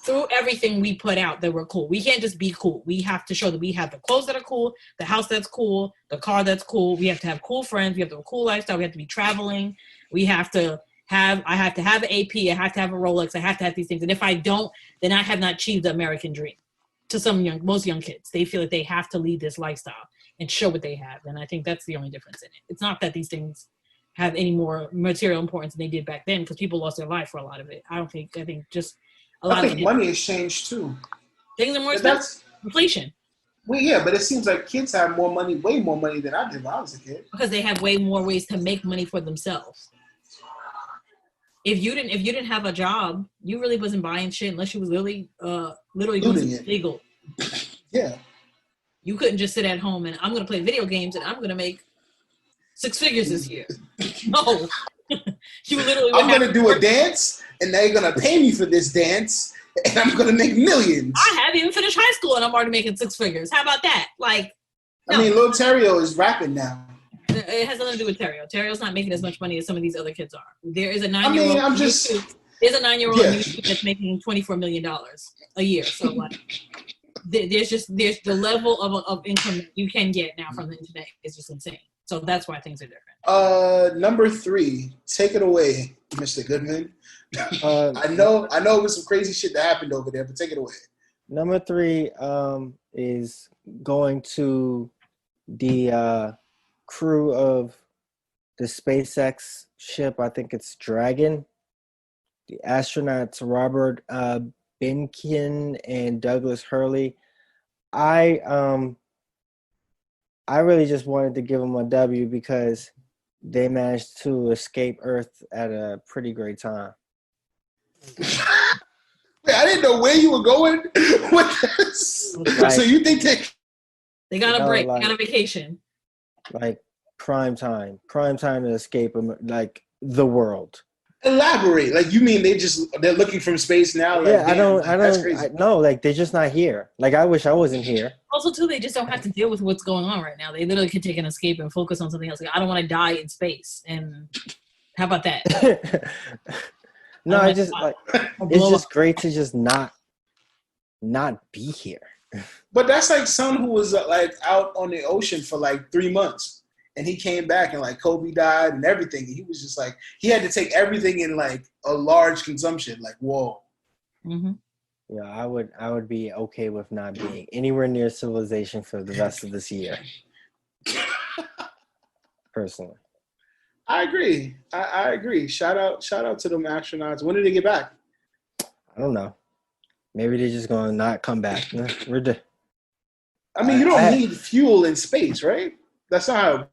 through everything we put out that we're cool. We can't just be cool. We have to show that we have the clothes that are cool, the house that's cool, the car that's cool. We have to have cool friends. We have to have a cool lifestyle. We have to be traveling. I have to have an AP. I have to have a Rolex. I have to have these things. And if I don't, then I have not achieved the American dream. To most young kids, they feel that they have to lead this lifestyle and show what they have. And I think that's the only difference in it. It's not that these things have any more material importance than they did back then because people lost their life for a lot of it. I think just a lot of money has changed too. Things are more expensive. Inflation. Well, yeah, but it seems like kids have more money, way more money than I did when I was a kid. Because they have way more ways to make money for themselves. If you didn't have a job, you really wasn't buying shit unless you was literally doing it legal. Yeah. You couldn't just sit at home and I'm gonna play video games and I'm gonna make 6 figures this year. No. You literally I'm gonna do a dance and they're gonna pay me for this dance and I'm gonna make millions. I haven't even finished high school and I'm already making 6 figures. How about that? Like, no. I mean, Lil Terrio is rapping now. It has nothing to do with Terrio. Terrio's not making as much money as some of these other kids are. There is a 9-year-old. There's a 9-year-old that's making $24 million a year. So like, there's the level of income that you can get now from the internet is just insane. So that's why things are different. Number 3, take it away, Mr. Goodman. I know it was some crazy shit that happened over there, but take it away. Number 3 is going to the crew of the SpaceX ship. I think it's Dragon. The astronauts Robert Benkin and Douglas Hurley. I really just wanted to give them a W because they managed to escape Earth at a pretty great time. Wait, I didn't know where you were going with this. Like, so you think they got a break, they got a vacation. Like prime time to escape like the world. Elaborate? Like you mean they're looking from space now? Like, Yeah, that's crazy. No, like they're just not here. Like I wish I wasn't here. Also, too, they just don't have to deal with what's going on right now. They literally can take an escape and focus on something else. Like I don't want to die in space. And how about that? No, I just like it's just great to just not be here. But that's like someone who was like out on the ocean for like 3 months, and he came back and like Kobe died and everything. He was just like he had to take everything in like a large consumption. Like whoa. Mm-hmm. Yeah, I would be okay with not being anywhere near civilization for the rest of this year. Personally. I agree. I agree. Shout out to them astronauts. When did they get back? I don't know. Maybe they're just gonna not come back. I mean, you don't need fuel in space, right? That's not how.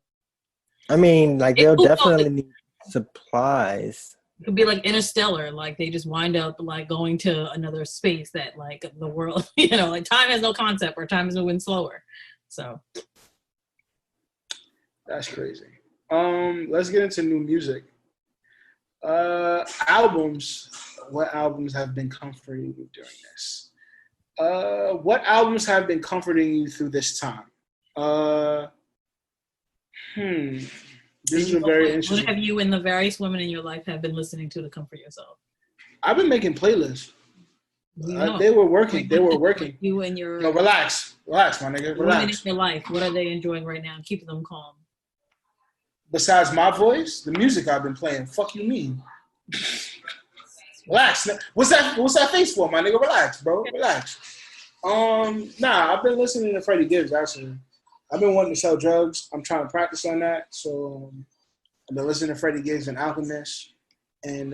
I mean, like they'll definitely need supplies. It could be like Interstellar, like they just wind up like going to another space that like the world, like time has no concept or time is moving slower. So that's crazy. Let's get into new music. Albums. What albums have been comforting you during this? What albums have been comforting you through this time? This is a very interesting. What have you and the various women in your life have been listening to comfort yourself? I've been making playlists. They were working. You and your. No, relax, my nigga. Relax. Women in your life, what are they enjoying right now? Keep them calm. Besides my voice, the music I've been playing. Fuck you mean? Relax. What's that face for, my nigga? Relax, bro. Relax. Nah, I've been listening to Freddie Gibbs, actually. I've been wanting to sell drugs. I'm trying to practice on that. So I've been listening to Freddie Gibbs and Alchemist and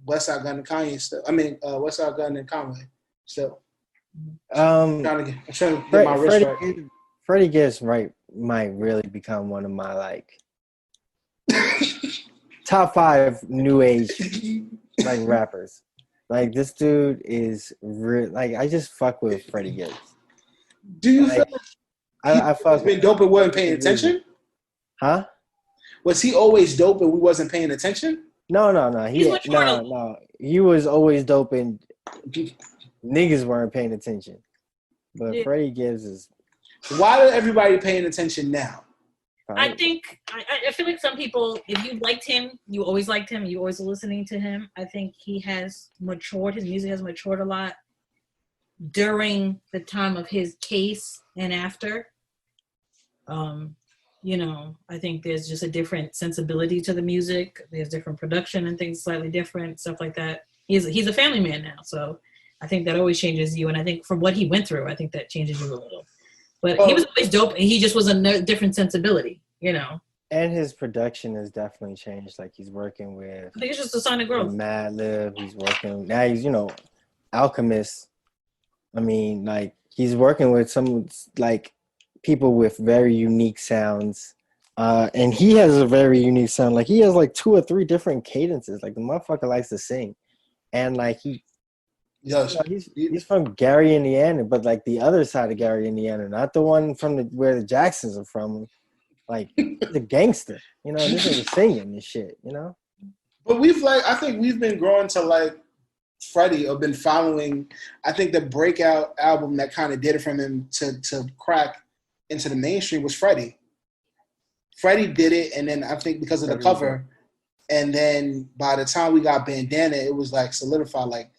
Westside Gun and Kanye still. Westside Gun and Conway still. I'm trying to get my wrist right. Freddie Gibbs might really become one of my like top 5 new age like rappers. Like this dude is real. Like I just fuck with Freddie Gibbs. Do you like, feel I fuck been dope and wasn't paying attention? Huh? Was he always dope and we wasn't paying attention? No. He was always dope and niggas weren't paying attention. But Freddie Gibbs is. Why are everybody paying attention now? I think I feel like some people, if you liked him, you always liked him, you always were listening to him. I think he has matured. His music has matured a lot during the time of his case and after. I think there's just a different sensibility to the music. There's different production and things slightly different, stuff like that. He's a family man now, so I think that always changes you. And I think from what he went through, I think that changes you a little. But he was always dope, and he just was a different sensibility, And his production has definitely changed. Like he's working with. I think it's just a sign of growth. Madlib. He's working now. He's Alchemist. I mean, like he's working with some like people with very unique sounds, and he has a very unique sound. Like he has like 2 or 3 different cadences. Like the motherfucker likes to sing, and like he's from Gary, Indiana, but like the other side of Gary, Indiana, not the one from where the Jacksons are from. Like he's a gangster, this is singing this shit, But I think we've been growing to like Freddie, or been following. I think the breakout album that kind of did it from him to crack into the mainstream was Freddie. Freddie did it, and then I think because of the cover, and then by the time we got Bandana, it was like solidified. Like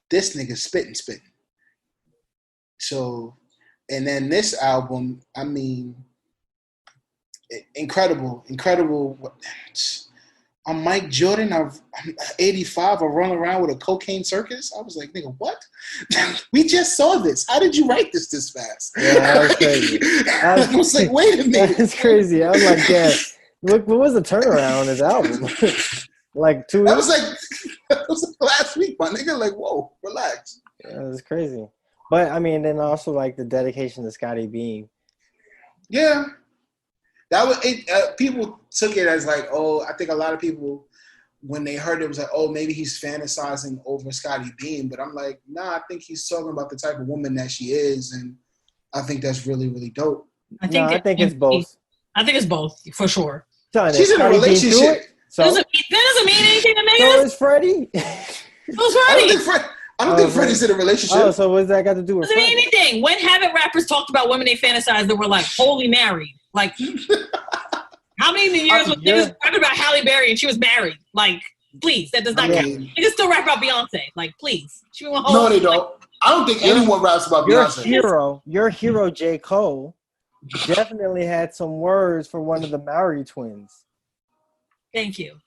this nigga spitting. So, and then this album, I mean, incredible. I'm Mike Jordan. I'm 85. I run around with a cocaine circus. I was like, nigga, what? We just saw this. How did you write this fast? Yeah, that was crazy. I was like, wait a minute. That's crazy. I was like, yeah. Look, what was the turnaround on his album? Like 2 weeks? That was last week, my nigga. Like, whoa, relax. Yeah, it was crazy. But, I mean, then also, like, the dedication to Scotty Beam. Yeah. That was it. People took it as like, oh, I think a lot of people when they heard it was like, oh, maybe he's fantasizing over Scotty Beam. But I'm like, nah, I think he's talking about the type of woman that she is, and I think that's really, really dope. I think it's both. I think it's both for sure. Son, She's in a relationship. So that doesn't mean anything to me. So is Freddie. Who's Freddie? I don't think Freddie's in a relationship. Oh, so what's that got to do with Doesn't mean anything. When haven't rappers talked about women they fantasize that were like wholly married? Like, how many years was niggas talking about Halle Berry and she was married? Like, please, that does not count. Niggas still rap about Beyonce. Like, please. No, they don't. I don't think anyone raps about Beyonce. Your hero, J. Cole, definitely had some words for one of the Maori twins. Thank you.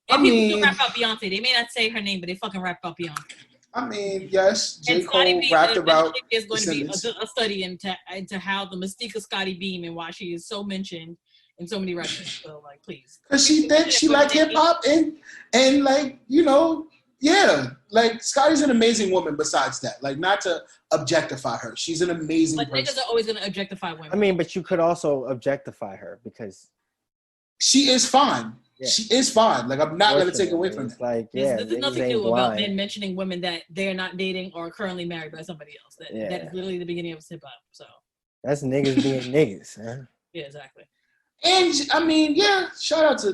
And people still rap about Beyonce. They may not say her name, but they fucking rap about Beyonce. I mean, yes, J. Cole rapped about. There's going to be a study into how the mystique of Scotty Beam and why she is so mentioned in so many records. So, like, please. Because she thinks she like hip hop and like, you know, yeah, like Scotty's an amazing woman. Besides that, like, not to objectify her, she's an amazing person. Niggas are always going to objectify women. I mean, but you could also objectify her because she is fine. Yeah. She is fine. Like, I'm not going to take away from it. Like, there's nothing new about men mentioning women that they're not dating or currently married by somebody else. That is literally the beginning of hip hop. So that's niggas being niggas. Huh? Yeah, exactly. And I mean, yeah, shout out to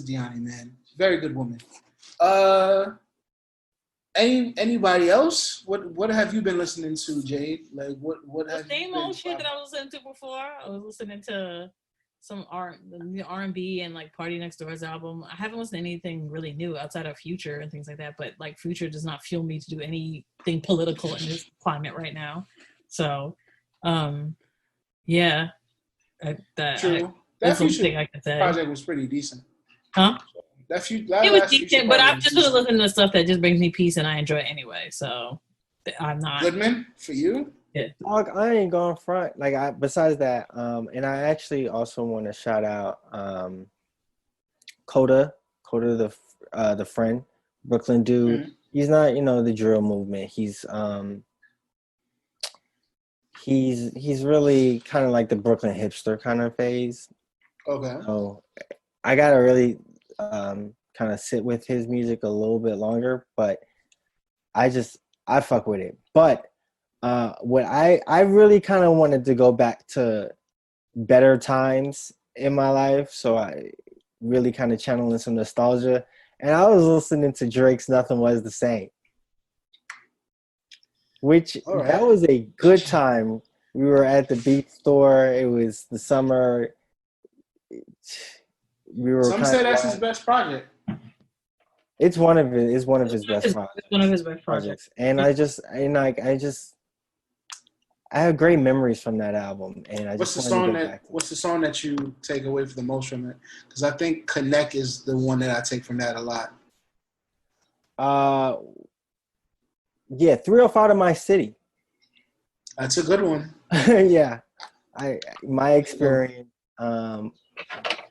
Deani, man. Very good woman. Anybody else? What have you been listening to, Jade? Like, what have the same old shit that I was listening to before. I was listening to some R&B and like Party Next Door's album. I haven't listened to anything really new outside of Future and things like that, but like Future does not fuel me to do anything political in this climate right now. So, yeah. True. That Future project was pretty decent. Huh? It was decent, but I'm just listening to stuff that just brings me peace and I enjoy it anyway. So I'm not. Goodman, for you? Yeah. Dog, I ain't going front. Like, besides that, and I actually also want to shout out Coda, the friend, Brooklyn dude. Mm-hmm. He's not, the drill movement. He's really kind of like the Brooklyn hipster kind of phase. Okay. So I gotta really kind of sit with his music a little bit longer, but I fuck with it. But what I really kind of wanted to go back to better times in my life, so I really kind of channeling some nostalgia, and I was listening to Drake's "Nothing Was the Same," which that was a good time. We were at the beat store. It was the summer. Some say that's his best project. It's one of his best projects. It's one of his best projects. And I have great memories from that album. And what's the song that you take away the most from it? Because I think Connect is the one that I take from that a lot. 305 to My City. That's a good one. Yeah. My experience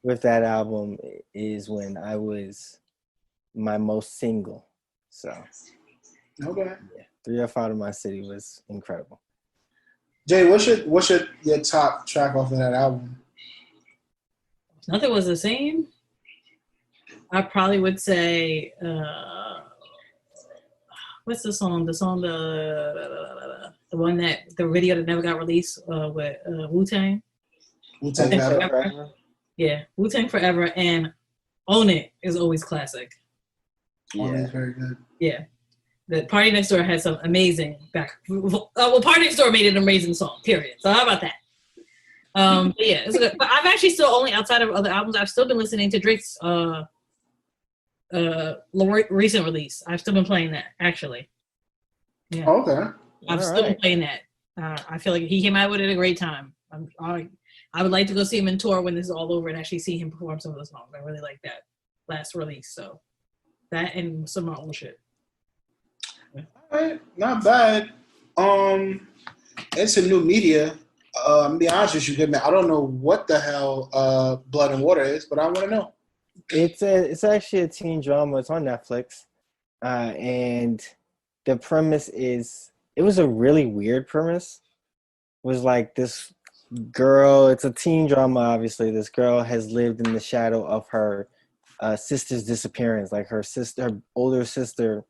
with that album is when I was my most single. So okay. Yeah, 305 to My City was incredible. Jay, what's your top track off of that album? Nothing Was the Same. I probably would say what's the song? The song the one that the video that never got released with Wu-Tang. Wu-Tang Forever. Yeah, Wu-Tang Forever and Own It is always classic. Own It is very good. Yeah. The Party Next Door had some amazing Party Next Door made an amazing song, period. So how about that? But yeah, it's good. But I've actually still only outside of other albums, I've still been listening to Drake's recent release. I've still been playing that, actually. Yeah. Oh, okay. I've still been playing that. I feel like he came out with it at a great time. I would like to go see him in tour when this is all over and actually see him perform some of the songs. I really like that last release. So that and some of my own shit. Yeah. All right, not bad. It's a new media. I'm be honest with you, good man. I don't know what the hell Blood and Water is, but I want to know. It's actually a teen drama. It's on Netflix, and the premise is it was a really weird premise. It was like this girl, it's a teen drama, obviously. This girl has lived in the shadow of her sister's disappearance. Like her older sister,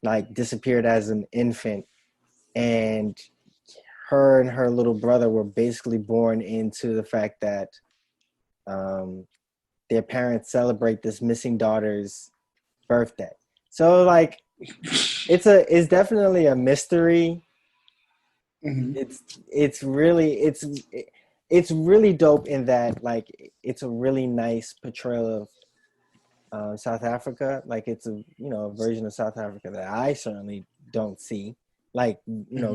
like disappeared as an infant, and her and her little brother were basically born into the fact that their parents celebrate this missing daughter's birthday. So like, it's definitely a mystery. Mm-hmm. It's really dope in that like it's a really nice portrayal of South Africa. Like it's a version of South Africa that I certainly don't see. Like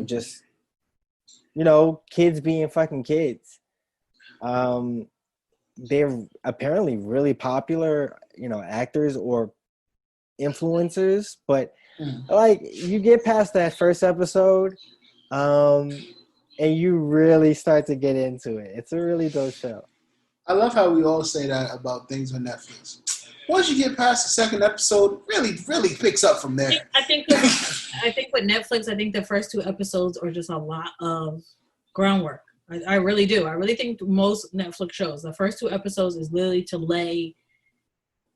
just kids being fucking kids. They're apparently really popular, actors or influencers, but like you get past that first episode, and you really start to get into it. It's a really dope show. I love how we all say that about things on Netflix. Once you get past the second episode, really, really picks up from there. I think with Netflix, I think the first 2 episodes are just a lot of groundwork. I really do. I really think most Netflix shows, the first 2 episodes is literally to lay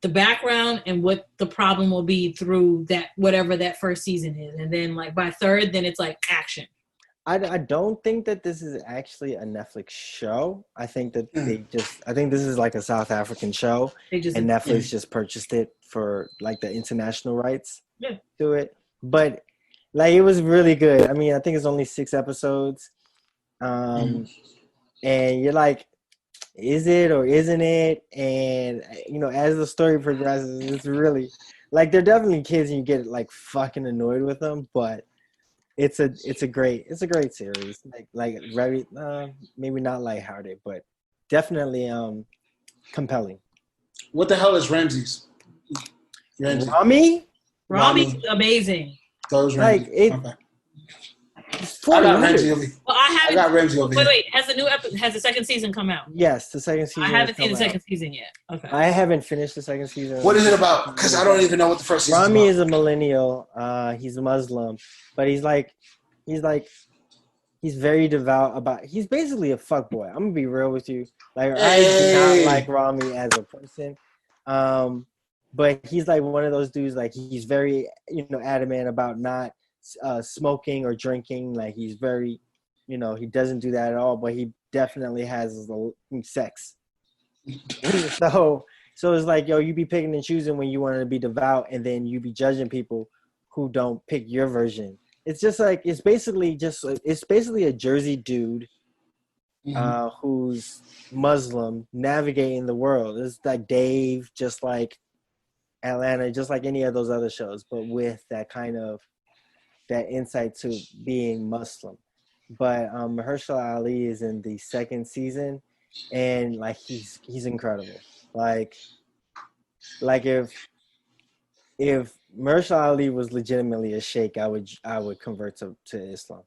the background and what the problem will be through that, whatever that first season is. And then like by third, then it's like action. I don't think that this is actually a Netflix show. I think that I think this is like a South African show, and Netflix just purchased it for like the international rights to it. But like it was really good. I mean, I think it's only 6 episodes, and you're like, is it or isn't it? And as the story progresses, it's really like they're definitely kids, and you get like fucking annoyed with them, but. It's a great series. Like very maybe not lighthearted, but definitely compelling. What the hell is Ramses? Ramy? Ramy's amazing. That was Ramsey. Like it. Okay. I got Ramsey over. Well, I got Ramsey over. Wait. Has the second season come out? Yes, the second season. I haven't seen the second season yet. Okay. I haven't finished the second season. What is it about? Because I don't even know what the first season is about. Ramy is a millennial. He's a Muslim, but he's very devout he's basically a fuckboy. I'm gonna be real with you. Like I do not like Ramy as a person. But he's like one of those dudes, like he's very, adamant about not smoking or drinking. Like he's very, he doesn't do that at all, but he definitely has sex. So it's like, yo, you be picking and choosing when you want to be devout, and then you be judging people who don't pick your version. It's just like, it's basically a Jersey dude who's Muslim navigating the world. It's like Dave, just like Atlanta, just like any of those other shows, but with that kind of that insight to being Muslim. But Mahershala Ali is in the second season, and like he's incredible. Like if Mahershala Ali was legitimately a sheikh, I would convert to Islam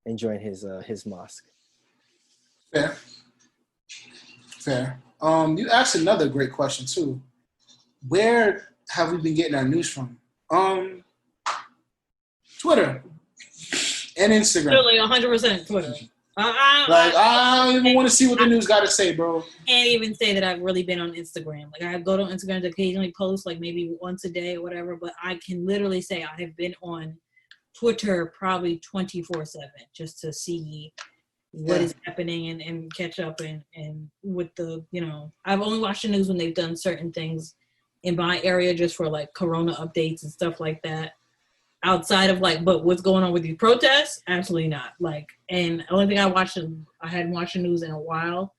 and join his mosque. Fair. You asked another great question too. Where have we been getting our news from? Twitter and Instagram. Totally, 100% Twitter. I don't even want to see what the news got to say, bro. Can't even say that I've really been on Instagram. Like I go to Instagram to occasionally post, like maybe once a day or whatever. But I can literally say I have been on Twitter probably 24/7 just to see what is happening and catch up and with the I've only watched the news when they've done certain things in my area just for like Corona updates and stuff like that. Outside of like, but what's going on with these protests? Absolutely not. Like, and the only thing I hadn't watched the news in a while,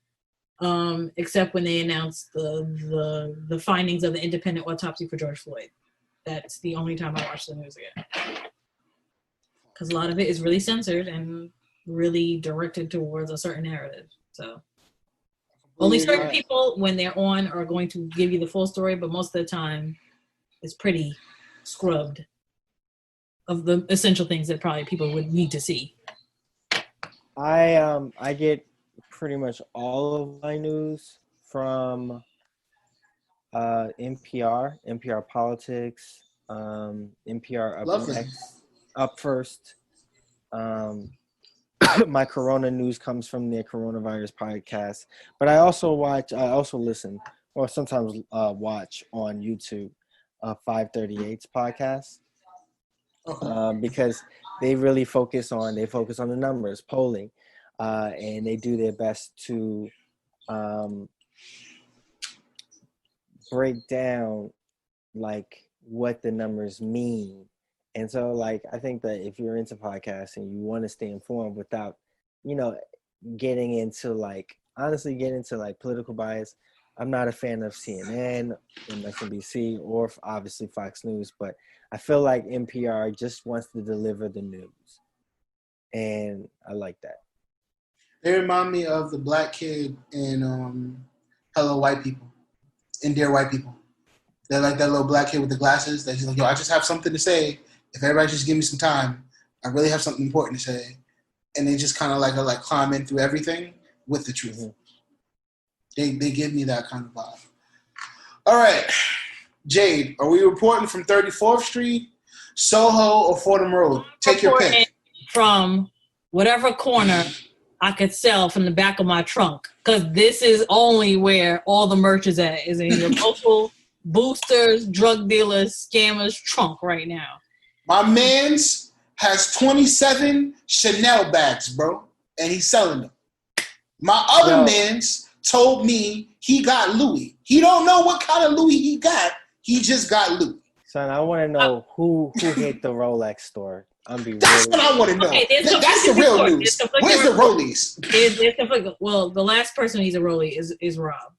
except when they announced the findings of the independent autopsy for George Floyd. That's the only time I watched the news again. Because a lot of it is really censored and really directed towards a certain narrative. So only certain people, when they're on, are going to give you the full story, but most of the time it's pretty scrubbed of the essential things that probably people would need to see. I get pretty much all of my news from NPR Politics, NPR Up First. my Corona news comes from their coronavirus podcast. But I also listen, or sometimes watch on YouTube 538's podcast. Because they really focus on the numbers, polling, and they do their best to break down like what the numbers mean. And so like I think that if you're into podcasts and you want to stay informed without, getting into political bias, I'm not a fan of CNN, MSNBC, or obviously Fox News, but I feel like NPR just wants to deliver the news. And I like that. They remind me of the black kid in Hello White People, in Dear White People. They're like that little black kid with the glasses that he's like, yo, I just have something to say. If everybody just give me some time, I really have something important to say. And they just kind of like climb in through everything with the truth. Mm-hmm. They give me that kind of vibe. All right, Jade, are we reporting from 34th Street, Soho, or Fordham Road? Take your pick. From whatever corner I could sell from the back of my trunk, because this is only where all the merch is at, is in your local boosters, drug dealers, scammers trunk right now. My man's has 27 Chanel bags, bro, and he's selling them. My other man's told me he got Louis. He don't know what kind of Louis he got. He just got Louis. Son, I want to know who hit the Rolex store. That's what I want to know. Okay, that's the real news. Where's the Rollies? Well, the last person who's a Rollie is Rob,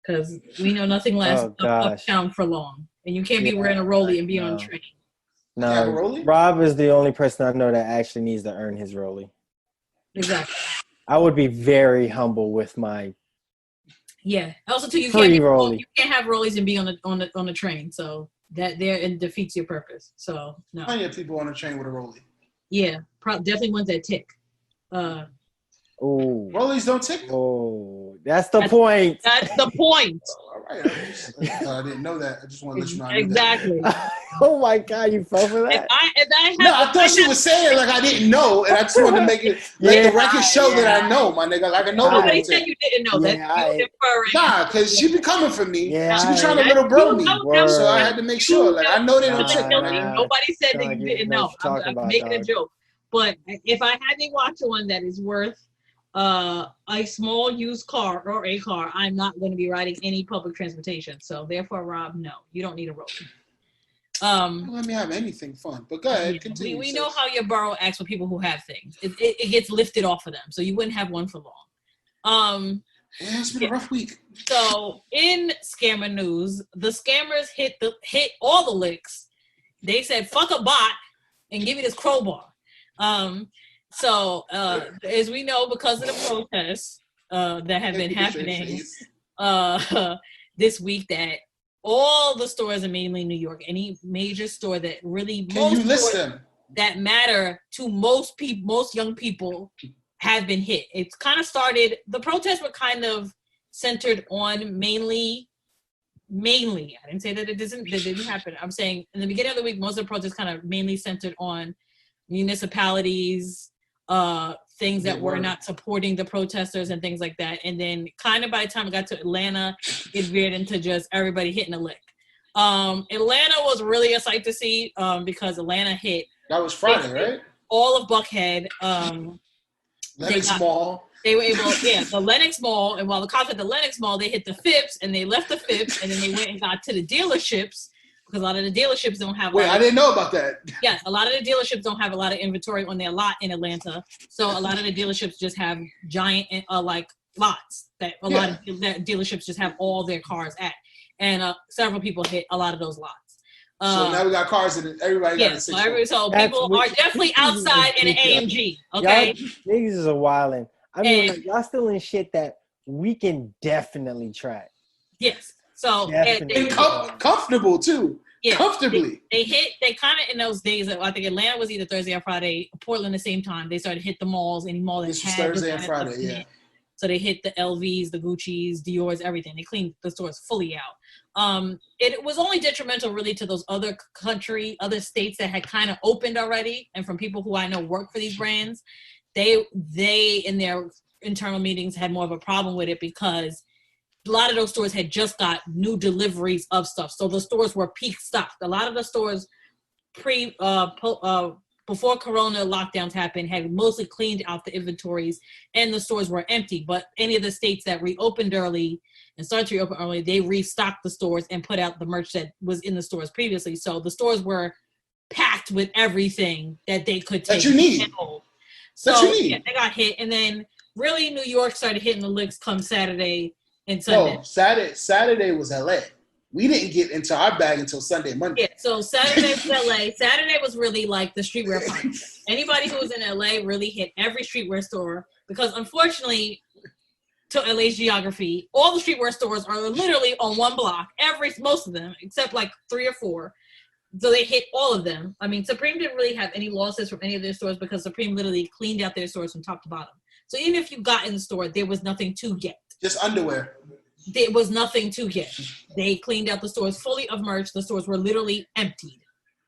because we know nothing lasts uptown for long, and you can't be wearing a Rollie and be on a train. No, Rob is the only person I know that actually needs to earn his Rollie. Exactly. I would be very humble with my. Yeah. Also, too, you can't have Rollies and be on the train. So that there it defeats your purpose. So no. Plenty of people on a train with a Rollie. Yeah, definitely ones that tick. Rollies don't tick. Oh, that's the point. That's the point. All right. I didn't know that. I just want to let you know. Exactly. Oh my God, you fell for that? I thought she was saying like I didn't know, and I just wanted to make it the record show that I know, my nigga. Like I know. Nobody said you didn't know. Nah, because she be coming for me. Yeah, she be trying to little bro me, so I had to make sure. Like I know they don't trick. Nobody said that you didn't know. I'm making a joke. But if I had to watch one that is worth a small used car or a car, I'm not going to be riding any public transportation. So therefore, Rob, no, you don't need a Rollie. Let me have anything fun, but go ahead. Continue. We know how your borough acts with people who have things. It gets lifted off of them, so you wouldn't have one for long. Yeah, it's been a rough week. So in scammer news, the scammers hit all the licks. They said, "Fuck a bot and give me this crowbar." So as we know, because of the protests that have been happening this week, that all the stores in mainly New York, any major store that really that matter to most young people have been hit. It's kind of started. The protests were kind of centered on mainly. I didn't say that it didn't happen. I'm saying in the beginning of the week, most of the protests kind of mainly centered on municipalities, things that were not supporting the protesters and things like that. And then kind of by the time it got to Atlanta, it veered into just everybody hitting a lick. Atlanta was really a sight to see because Atlanta hit. That was Friday, right? All of Buckhead. Lenox Mall. They were able, the Lenox Mall. And while the cops at the Lenox Mall, they hit the Phipps and they left the Phipps and then they went and got to the dealerships. Because a lot of the dealerships don't have. I didn't know about that. Yes, a lot of the dealerships don't have a lot of inventory on their lot in Atlanta. So a lot of the dealerships just have giant lots that a lot of dealerships just have all their cars at, and several people hit a lot of those lots. So now we got cars and everybody got a 6. So people are definitely outside in an AMG. Okay, niggas is a wildin'. I mean, y'all still in shit that we can definitely track. Yes. So and comfortable too. Yeah, comfortably. They kind of in those days. I think Atlanta was either Thursday or Friday. Portland the same time. They started to hit the malls. Any mall that this was Thursday and Friday. Yeah. So they hit the LVs, the Gucci's, Dior's, everything. They cleaned the stores fully out. It was only detrimental really to those other states that had kind of opened already, and from people who I know work for these brands. they in their internal meetings had more of a problem with it because a lot of those stores had just got new deliveries of stuff. So the stores were peak stocked. A lot of the stores before Corona lockdowns happened had mostly cleaned out the inventories and the stores were empty. But any of the states that reopened early and started to reopen early, they restocked the stores and put out the merch that was in the stores previously. So the stores were packed with everything that they could take. That you need. So yeah, they got hit. And then really New York started hitting the licks come Saturday and Sunday. No, Saturday was LA. We didn't get into our bag until Sunday, Monday. Yeah, so Saturday was LA. Saturday was really like the streetwear party. Anybody who was in LA really hit every streetwear store because unfortunately, to LA's geography, all the streetwear stores are literally on one block. Most of them, except like 3 or 4. So they hit all of them. I mean, Supreme didn't really have any losses from any of their stores because Supreme literally cleaned out their stores from top to bottom. So even if you got in the store, there was nothing to get. Just underwear. There was nothing to get. They cleaned out the stores fully of merch. The stores were literally emptied,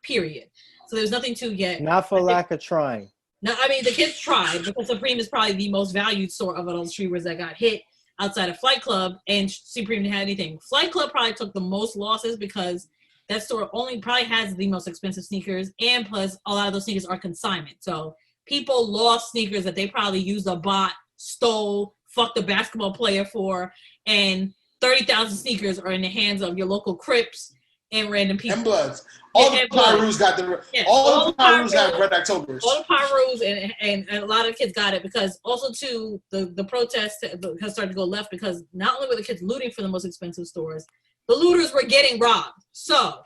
period. So there's nothing to get. Not for lack of trying. No, I mean, the kids tried because Supreme is probably the most valued store of all the streetwears that got hit outside of Flight Club, and Supreme didn't have anything. Flight Club probably took the most losses because that store only probably has the most expensive sneakers, and plus a lot of those sneakers are consignment. So people lost sneakers that they probably used a bot, stole, fucked a basketball player for, and 30,000 sneakers are in the hands of your local Crips and random people. And Bloods. All the Pyrus got all the Pyrus have Red Octobers. All the Pyrus and a lot of kids got it because also too the protests has started to go left because not only were the kids looting for the most expensive stores, the looters were getting robbed. So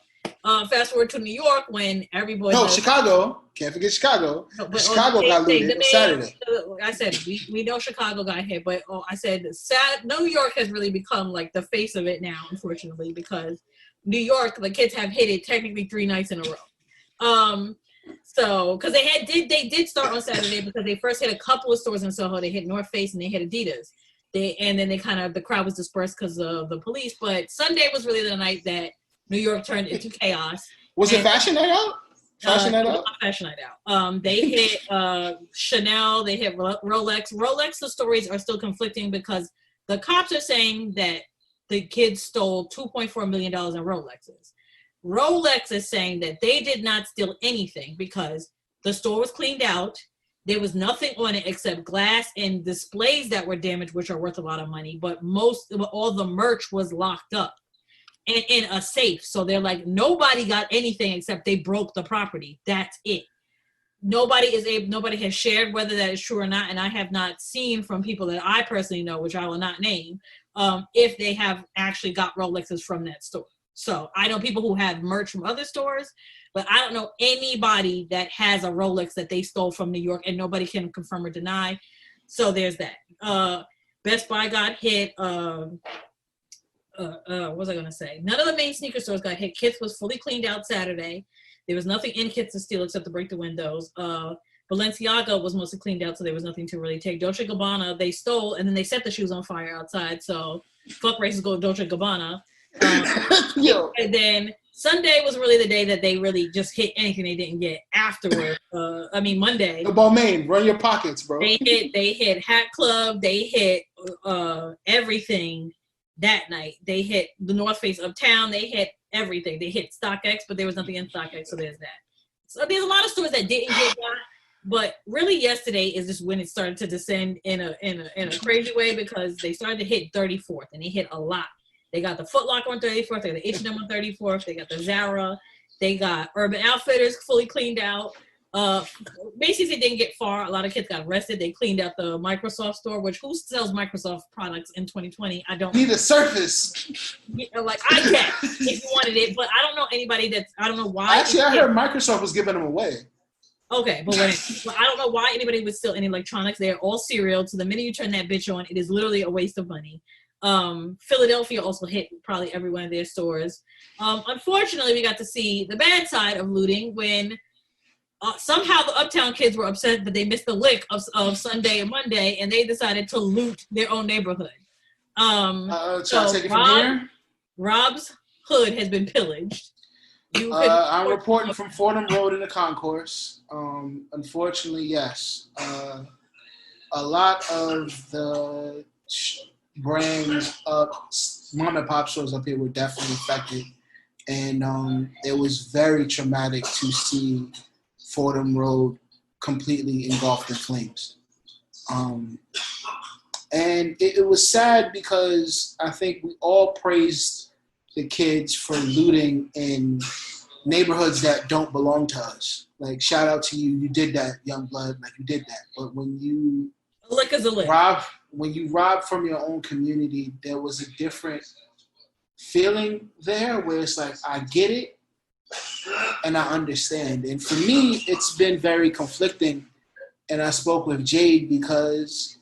fast forward to New York when everybody Chicago. Can't forget Chicago. No, but Chicago got looted on Saturday. I said we know Chicago got hit, but I said New York has really become like the face of it now, unfortunately, because New York, the kids have hit it technically 3 nights in a row. So because they did start on Saturday because they first hit a couple of stores in Soho. They hit North Face and they hit Adidas. And then the crowd was dispersed because of the police. But Sunday was really the night that New York turned into chaos. Was it Fashion Night Out? Fashion Night Out? Fashion Night Out. They hit Chanel. They hit Rolex. Rolex, the stories are still conflicting because the cops are saying that the kids stole $2.4 million in Rolexes. Rolex is saying that they did not steal anything because the store was cleaned out. There was nothing on it except glass and displays that were damaged, which are worth a lot of money. But all the merch was locked up in a safe. So they're like, nobody got anything except they broke the property. That's it. Nobody has shared whether that is true or not. And I have not seen from people that I personally know, which I will not name, if they have actually got Rolexes from that store. So I know people who have merch from other stores, but I don't know anybody that has a Rolex that they stole from New York and nobody can confirm or deny. So there's that. Best Buy got hit. What was I going to say? None of the main sneaker stores got hit. Kits was fully cleaned out Saturday. There was nothing in Kits to steal except to break the windows. Balenciaga was mostly cleaned out, so there was nothing to really take. Dolce & Gabbana, they stole, and then they set the shoes on fire outside. So fuck races, go Dolce & Gabbana. And then Sunday was really the day that they really just hit anything they didn't get afterward. Monday. The Balmain, run your pockets, bro. They hit Hat Club. They hit everything that night. They hit the North Face Uptown. They hit everything. They hit StockX, but there was nothing in StockX, so there's that. So there's a lot of stores that didn't get that. But really, yesterday is just when it started to descend in a crazy way because they started to hit 34th, and they hit a lot. They got the Foot Locker on 34th. They got the H&M on 34th. They got the Zara. They got Urban Outfitters fully cleaned out. Basically, didn't get far. A lot of kids got arrested. They cleaned out the Microsoft store, which who sells Microsoft products in 2020? I don't need a Surface. Like I get if you wanted it, but I don't know anybody I don't know why. Actually, I heard Microsoft was giving them away. Okay, but I don't know why anybody would steal any electronics. They're all cereal. So the minute you turn that bitch on, it is literally a waste of money. Philadelphia also hit probably every one of their stores. Unfortunately, we got to see the bad side of looting when somehow the Uptown kids were upset that they missed the lick of Sunday and Monday, and they decided to loot their own neighborhood. Take it from here? Rob's hood has been pillaged. I'm reporting from Fordham Road in the concourse. Unfortunately, yes. a lot of the brands up, mom and pop stores up here were definitely affected. And it was very traumatic to see Fordham Road completely engulfed in flames. And it was sad because I think we all praised the kids for looting in neighborhoods that don't belong to us. Like, shout out to you, you did that, young blood, like you did that. But when you a lick is a lick. rob from your own community, there was a different feeling there where it's like, I get it and I understand. And for me, it's been very conflicting. And I spoke with Jade because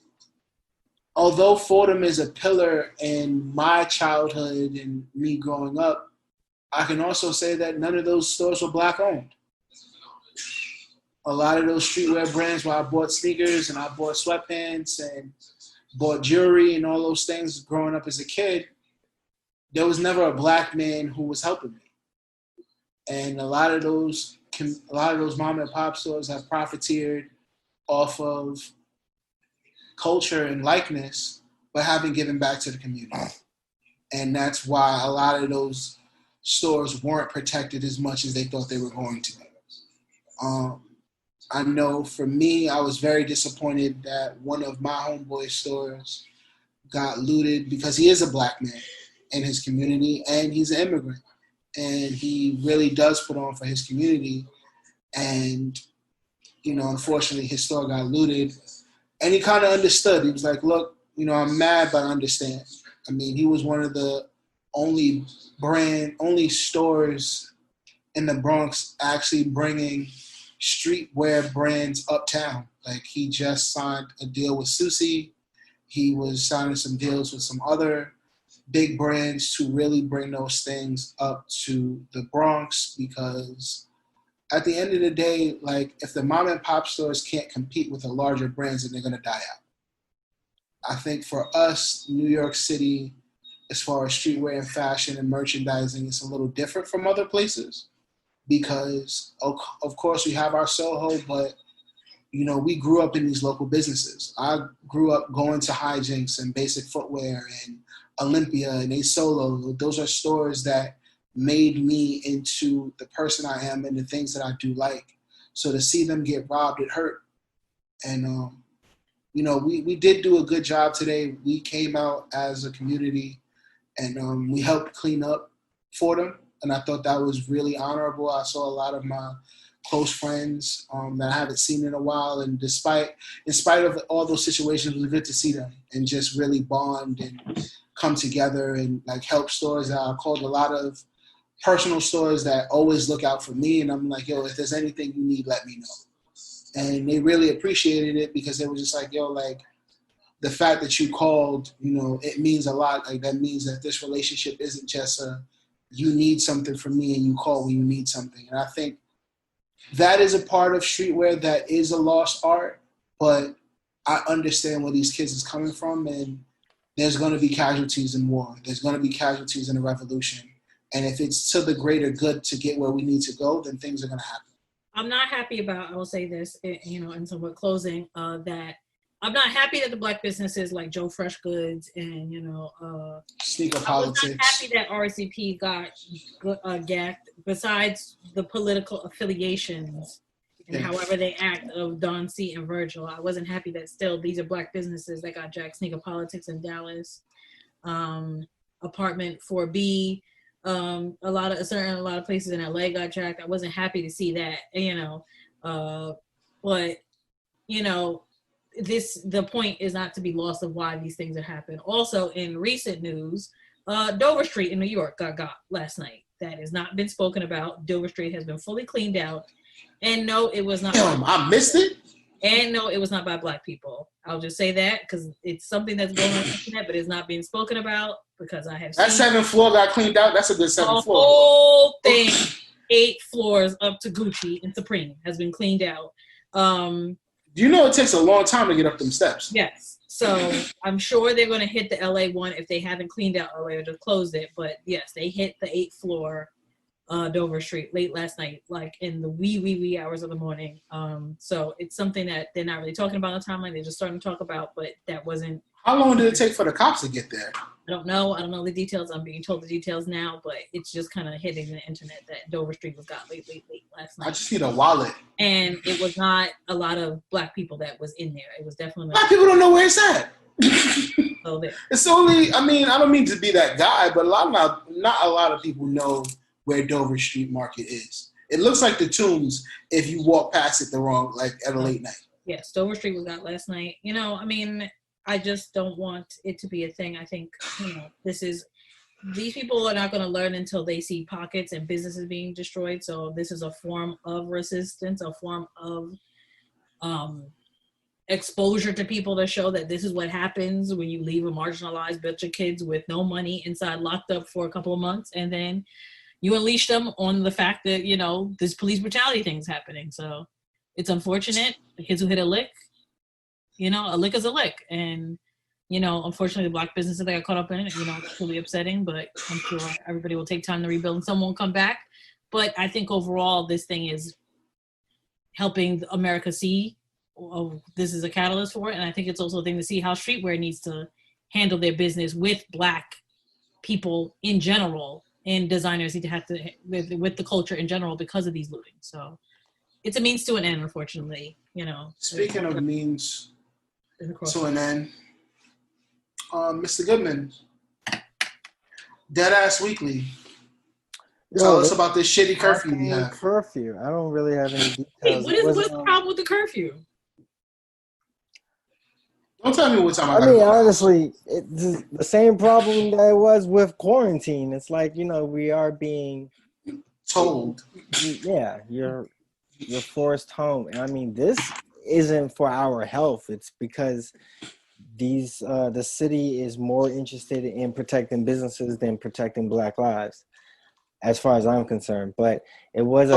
although Fordham is a pillar in my childhood and me growing up, I can also say that none of those stores were black owned. A lot of those streetwear brands where I bought sneakers and I bought sweatpants and bought jewelry and all those things growing up as a kid, there was never a black man who was helping me. And a lot of those mom and pop stores have profiteered off of culture and likeness, but haven't given back to the community. And that's why a lot of those stores weren't protected as much as they thought they were going to be. I know for me, I was very disappointed that one of my homeboy stores got looted because he is a black man in his community and he's an immigrant. And he really does put on for his community. And, unfortunately, his store got looted. And he kind of understood. He was like, look, I'm mad, but I understand. I mean, he was one of the only stores in the Bronx actually bringing streetwear brands uptown. Like, he just signed a deal with Susie. He was signing some deals with some other big brands to really bring those things up to the Bronx, because at the end of the day, like, if the mom and pop stores can't compete with the larger brands, then they're going to die out. I think for us, New York City, as far as streetwear and fashion and merchandising, it's a little different from other places because, of course, we have our Soho, but, we grew up in these local businesses. I grew up going to Hijinks and Basic Footwear and Olympia and A Solo. Those are stores that made me into the person I am and the things that I do like. So to see them get robbed, it hurt. And, we did do a good job today. We came out as a community and we helped clean up Fordham. And I thought that was really honorable. I saw a lot of my close friends that I haven't seen in a while. And in spite of all those situations, it was good to see them and just really bond and come together and like help stores. I called a lot of personal stores that always look out for me. And I'm like, yo, if there's anything you need, let me know. And they really appreciated it because they were just like, yo, like the fact that you called, it means a lot. Like that means that this relationship isn't just you need something from me and you call when you need something. And I think that is a part of streetwear that is a lost art, but I understand where these kids is coming from, and there's going to be casualties in war. There's going to be casualties in a revolution. And if it's to the greater good to get where we need to go, then things are going to happen. I'm not happy about, I will say this, in somewhat closing, that I'm not happy that the black businesses like Joe Fresh Goods and, Sneaker I was politics. not happy that RCP got gacked, besides the political affiliations and however they act of Don C and Virgil. I wasn't happy that still these are black businesses that got jacked. Sneaker Politics in Dallas, Apartment 4B, a lot of places in LA got jacked. I wasn't happy to see that, but the point is not to be lost of why these things have happened. Also, in recent news, Dover Street in New York got last night. That has not been spoken about. Dover Street has been fully cleaned out. And no, it was not. Damn, I missed it. And no, it was not by black people. I'll just say that because it's something that's going on the internet, but it's not being spoken about because I have that seen 7th floor got cleaned out. That's a good 7th floor. The whole thing, 8 floors up to Gucci and Supreme has been cleaned out. It takes a long time to get up them steps. Yes. So I'm sure they're going to hit the LA one if they haven't cleaned out LA or just closed it. But yes, they hit the 8th floor Dover Street late last night, like in the wee hours of the morning. So it's something that they're not really talking about on the timeline. They're just starting to talk about, but that wasn't. How long did it take for the cops to get there? I don't know. I don't know the details. I'm being told the details now, but it's just kind of hitting the internet that Dover Street was got late last night. I just need a wallet. And it was not a lot of black people that was in there. It was definitely black people don't know where it's at. So there. It's only. I mean, I don't mean to be that guy, but not a lot of people know where Dover Street Market is. It looks like the Tombs if you walk past it at a late night. Yes, Dover Street was got last night. You know, I mean, I just don't want it to be a thing. I think, these people are not going to learn until they see pockets and businesses being destroyed. So this is a form of resistance, a form of exposure to people to show that this is what happens when you leave a marginalized bunch of kids with no money inside, locked up for a couple of months, and then you unleash them on the fact that, this police brutality thing is happening. So it's unfortunate. The kids who hit a lick, a lick is a lick. And, unfortunately, the black businesses that got caught up in it, it's really upsetting, but I'm sure everybody will take time to rebuild and some won't come back. But I think overall, this thing is helping America see this is a catalyst for it. And I think it's also a thing to see how streetwear needs to handle their business with black people in general. And designers need to have to with the culture in general because of these looting. So it's a means to an end, unfortunately. Speaking of means to an end, Mr. Goodman, Deadass Weekly. Tell us about this shitty curfew you have. Curfew. I don't really have any details. Wait, what is the problem with the curfew? Don't tell me what time honestly, it's the same problem that it was with quarantine. It's like, we are being told. Yeah, you're forced home. And I mean, this isn't for our health. It's because the city is more interested in protecting businesses than protecting Black lives, as far as I'm concerned. But it was,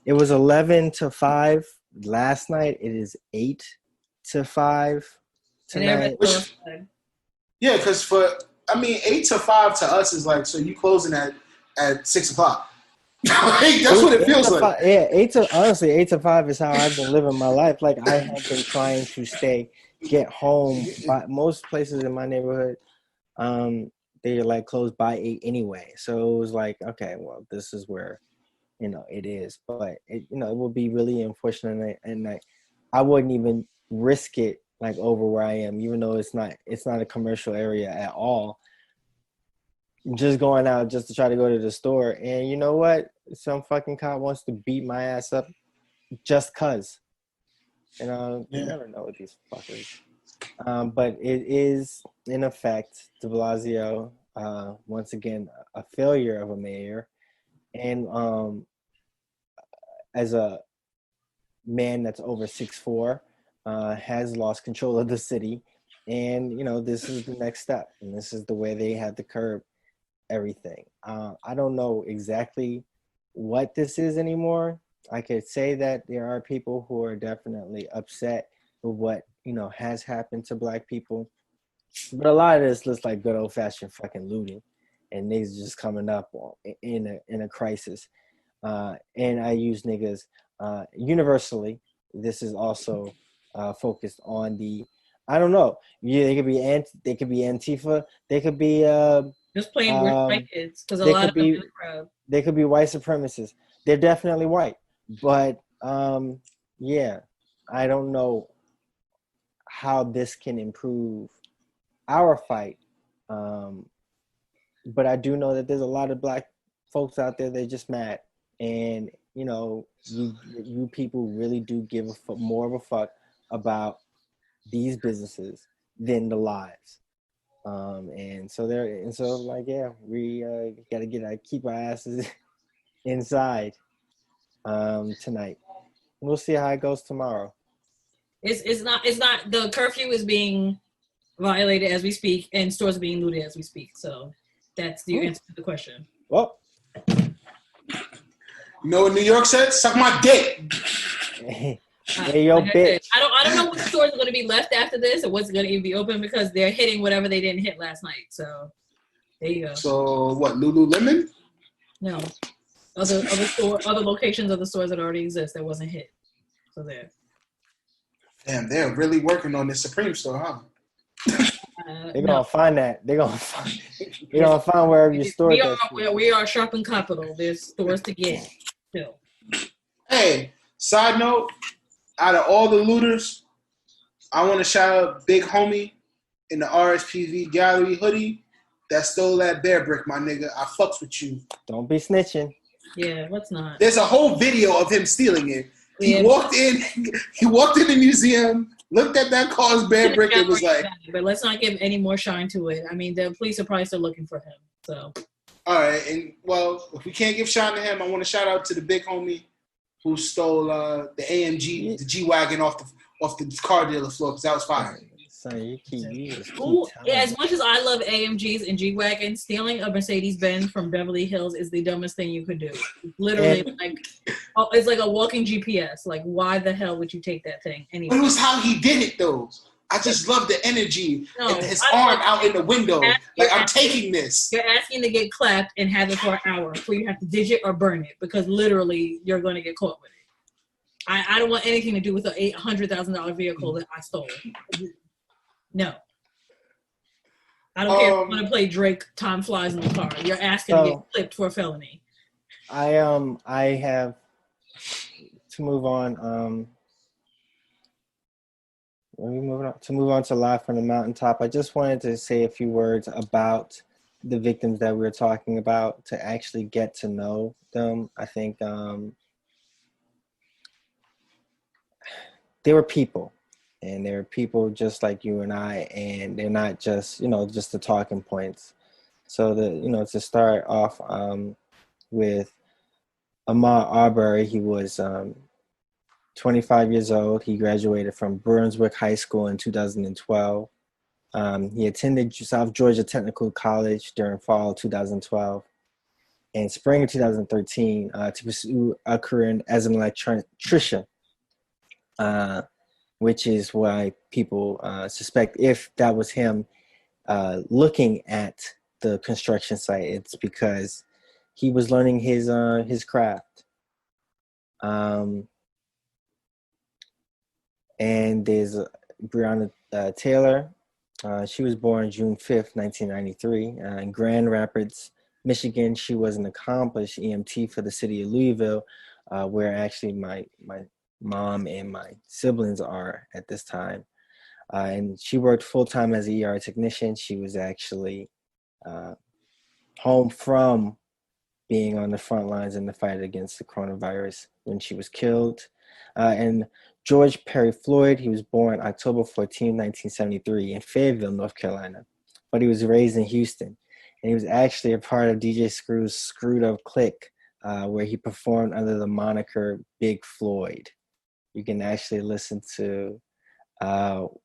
it was 11 to 5 last night. It is 8 to 5 tonight. Yeah, because 8 to 5 to us is like, so you closing at 6 o'clock. That's what it feels like. Yeah, 8 to 5 is how I've been living my life. Like, I have been trying to get home. By most places in my neighborhood, they're like closed by 8 anyway. So it was like, okay, well, this is where, it is. But it would be really unfortunate, and I wouldn't even risk it like over where I am, even though it's not a commercial area at all. Just going out just to try to go to the store, and you know what? Some fucking cop wants to beat my ass up just cause. You never know with these fuckers. But it is, in effect, de Blasio, once again, a failure of a mayor. And as a man that's over 6'4", has lost control of the city. And, this is the next step. And this is the way they had to curb everything. I don't know exactly what this is anymore. I could say that there are people who are definitely upset with what, has happened to Black people. But a lot of this looks like good old-fashioned fucking looting. And niggas just coming up in a crisis. And I use niggas universally. This is also focused on the, I don't know. Yeah, they could be Antifa. They could be just plain white kids, because a lot of them in the crowd. They could be white supremacists. They're definitely white, but yeah, I don't know how this can improve our fight. But I do know that there's a lot of Black folks out there that are just mad, and you people really do give more of a fuck about these businesses than the lives. And so we gotta keep our asses inside tonight. We'll see how it goes tomorrow. It's not the curfew is being violated as we speak, and stores are being looted as we speak. So that's the answer to the question. Well, you know what New York said? Suck my dick. Hey, yo, bitch. I don't know what stores are going to be left after this, or what's going to even be open, because they're hitting whatever they didn't hit last night. So there you go. So what? Lululemon? No. other locations of the stores that already exist that wasn't hit. So there. Damn, they're really working on this Supreme store, huh? They're gonna find that. They're gonna find wherever you stored that shit. We are shopping capital. There's stores to get still. Hey, side note, out of all the looters, I want to shout out Big Homie in the RSPV gallery hoodie that stole that bear brick, my nigga. I fucks with you. Don't be snitching. Yeah, let's not. There's a whole video of him stealing it. He walked in the museum, looked at that car's bear brick, and was like, but let's not give any more shine to it. I mean, the police are probably still looking for him. So, all right, and well, if we can't give shine to him, I want to shout out to the Big Homie who stole the AMG, the G-Wagon off the car dealer floor, because that was fire. Son, you keep as much as I love AMGs and G-Wagons, stealing a Mercedes-Benz from Beverly Hills is the dumbest thing you could do. Literally, it's like a walking GPS. Like, why the hell would you take that thing? Anyway. But it was how he did it, though. I just love the energy and his arm out in the window. Like, I'm taking this. You're asking to get clapped and have it for an hour before you have to digit or burn it, because literally you're going to get caught with it. I don't want anything to do with an $800,000 vehicle that I stole. No. I don't care if you want to play Drake, Time Flies in the Car. You're asking to get clipped for a felony. I have to move on. To move on to Live from the Mountaintop, I just wanted to say a few words about the victims that we were talking about to actually get to know them. I think they were people. And they're people just like you and I, and they're not just, just the talking points. So to start off with Ahmaud Arbery, he was 25 years old. He graduated from Brunswick High School in 2012. He attended South Georgia Technical College during fall 2012 and spring of 2013 to pursue a career as an electrician. Which is why people suspect if that was him looking at the construction site, it's because he was learning his craft. And there's Breonna Taylor. She was born June 5th, 1993, in Grand Rapids, Michigan. She was an accomplished EMT for the city of Louisville, where actually my mom and my siblings are at this time. And she worked full-time as an ER technician. She was actually home from being on the front lines in the fight against the coronavirus when she was killed. And George Perry Floyd, he was born October 14, 1973 in Fayetteville, North Carolina, but he was raised in Houston. And he was actually a part of DJ Screw's Screwed Up Clique, where he performed under the moniker Big Floyd. You can actually listen to